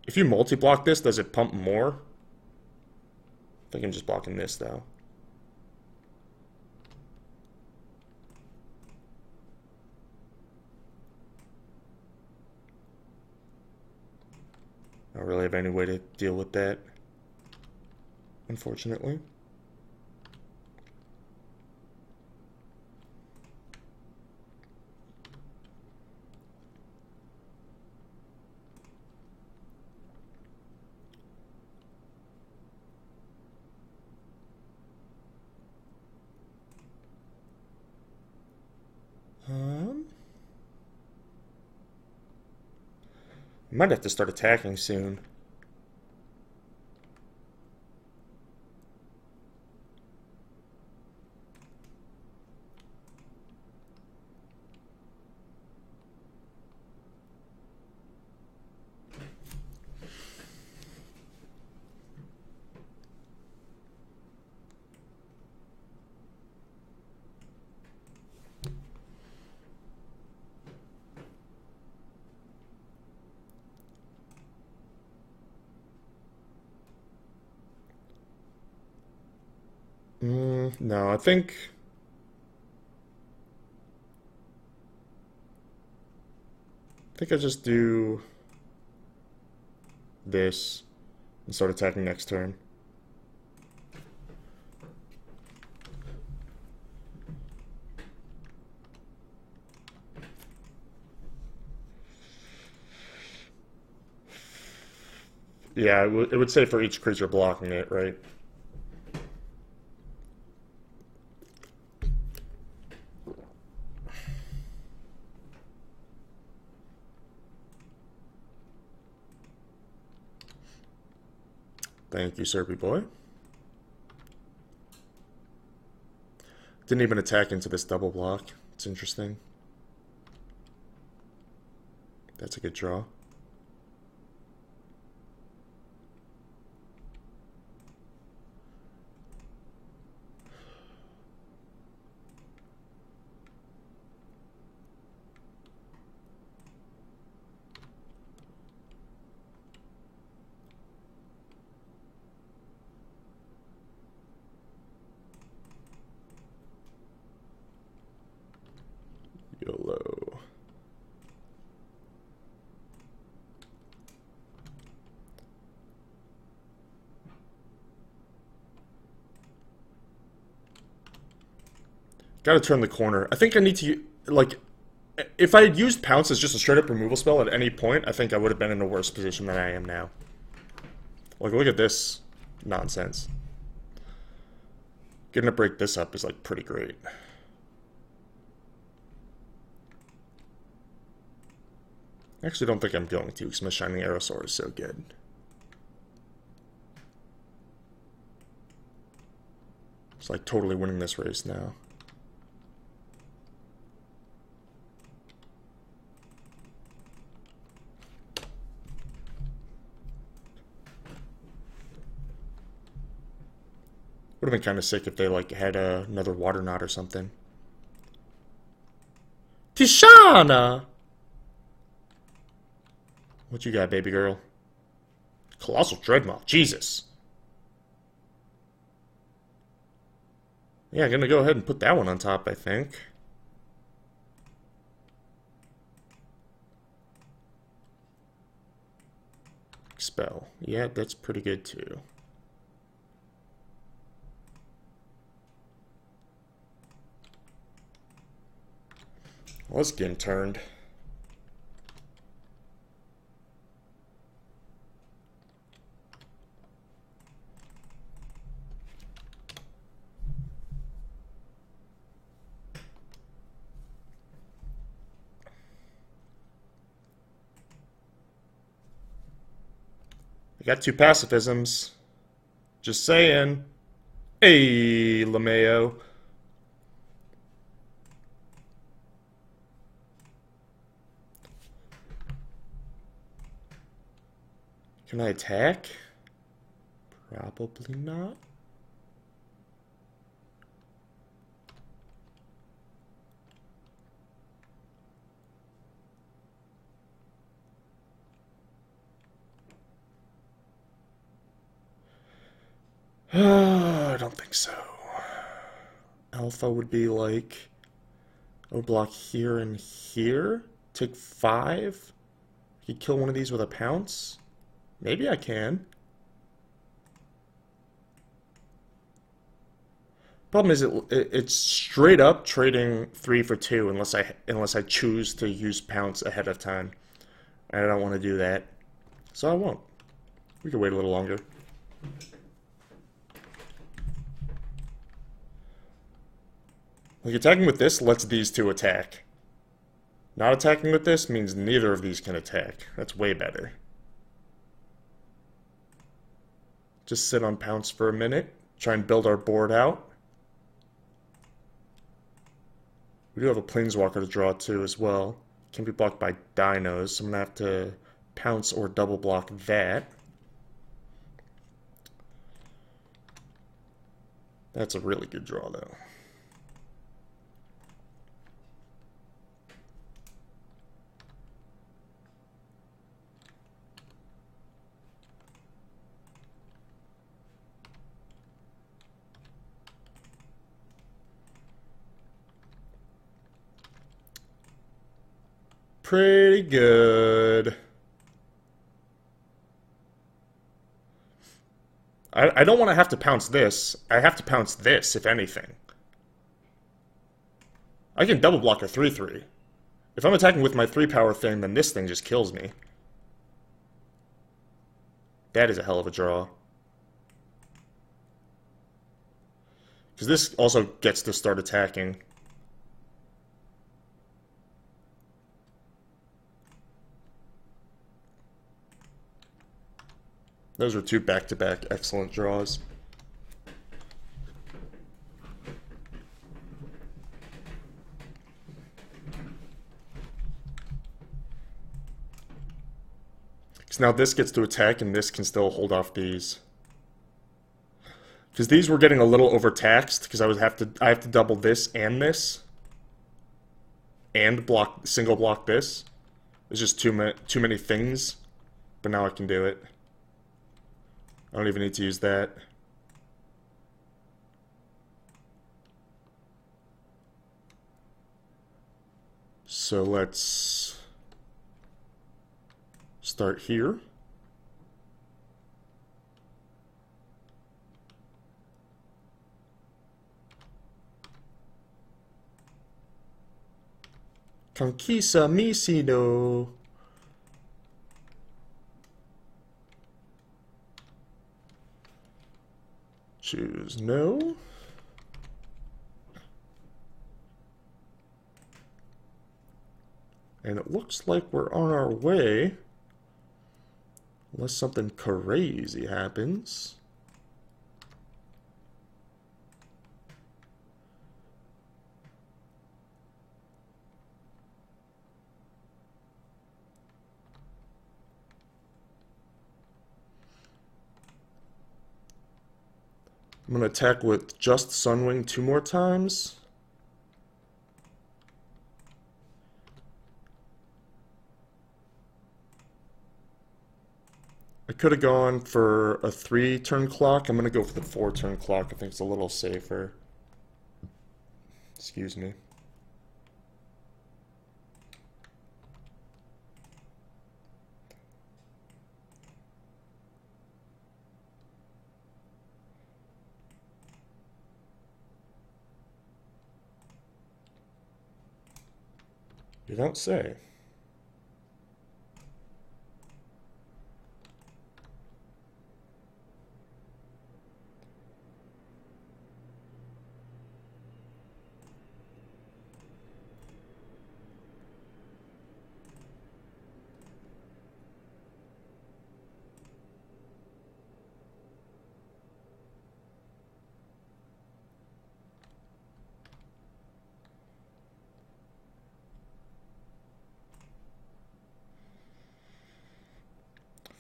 If you multi-block this, does it pump more? I think I'm just blocking this, though. I don't really have any way to deal with that, unfortunately. Might have to start attacking soon. No, I think I just do this and start attacking next turn. Yeah, it would say for each creature blocking it, right? Thank you, Serpy boy. Didn't even attack into this double block. It's interesting. That's a good draw. YOLO. Gotta turn the corner. I think I need to, like, if I had used Pounce as just a straight up removal spell at any point, I think I would have been in a worse position than I am now. Like, look at this nonsense. Getting to break this up is, like, pretty great. I actually don't think I'm going to, because my Shining Aerosaur is so good. It's like totally winning this race now. Would have been kind of sick if they, like, had another Water Knot or something. Tishana! What you got, baby girl? Colossal Dreadmaw. Jesus. Yeah, I'm gonna go ahead and put that one on top, I think. Expel. Yeah, that's pretty good, too. Well, it's getting turned. I got 2 pacifisms. Just saying. Hey, LeMayo. Can I attack? Probably not. I don't think so. Alpha would be like, I would block here and here. Take 5. You could kill one of these with a Pounce. Maybe I can. Problem is, it's straight up trading 3 for 2 unless I choose to use Pounce ahead of time. And I don't want to do that, so I won't. We can wait a little longer. Like, attacking with this lets these 2 attack. Not attacking with this means neither of these can attack. That's way better. Just sit on Pounce for a minute. Try and build our board out. We do have a Planeswalker to draw too as well. Can be blocked by dinos, so I'm going to have to Pounce or double block that. That's a really good draw though. pretty good. I don't want to have to pounce this. I have to pounce this, if anything. I can double block a 3-3. If I'm attacking with my 3-power thing, then this thing just kills me. That is a hell of a draw. Because this also gets to start attacking. Those were two back-to-back excellent draws. So now this gets to attack, and this can still hold off these. Because these were getting a little overtaxed, because I have to double this, and block single block this. There's just too many things, but now I can do it. I don't even need to use that. So let's start here. Conquista mi sino. Choose no. And it looks like we're on our way. Unless something crazy happens. I'm going to attack with just Sunwing 2 more times. I could have gone for a 3-turn clock. I'm going to go for the 4-turn clock. I think it's a little safer. Excuse me. You don't say.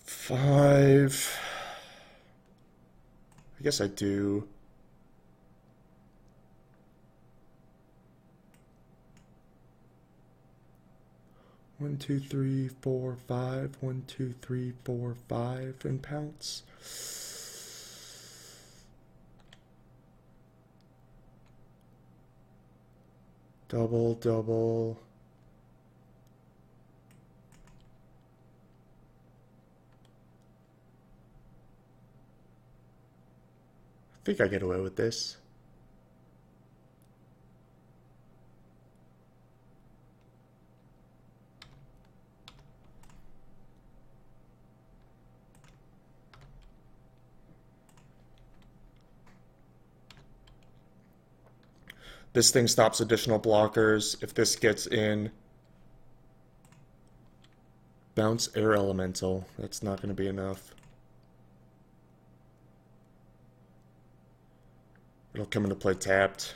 Five. I guess I do. One, two, three, four, five. 1, 2, 3, 4, 5, and pounce. Double, double. I think I get away with this. This thing stops additional blockers. If this gets in, bounce air elemental. That's not going to be enough. It'll come into play tapped.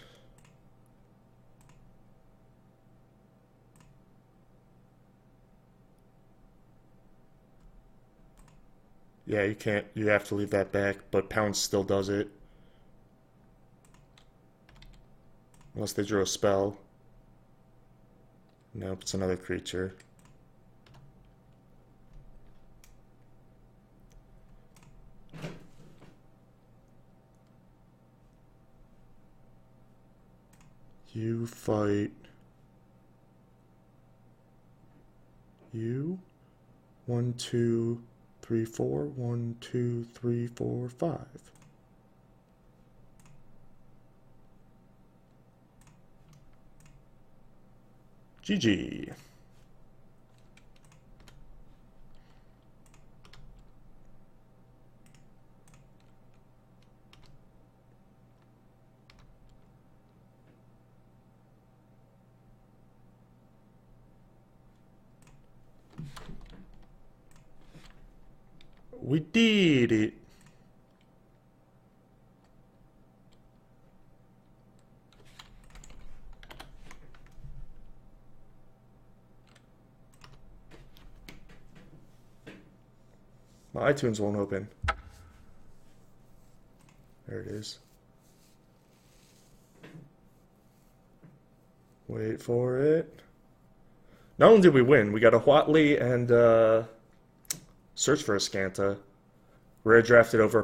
Yeah, you can't. You have to leave that back, but Pounce still does it. Unless they drew a spell. Nope, it's another creature. You fight. 1, 2, 3, 4. 1, 2, 3, 4, 5. GG. We did it. My iTunes won't open. There it is. Wait for it. Not only did we win, we got a Watley and search for a Scanta. Rare drafted over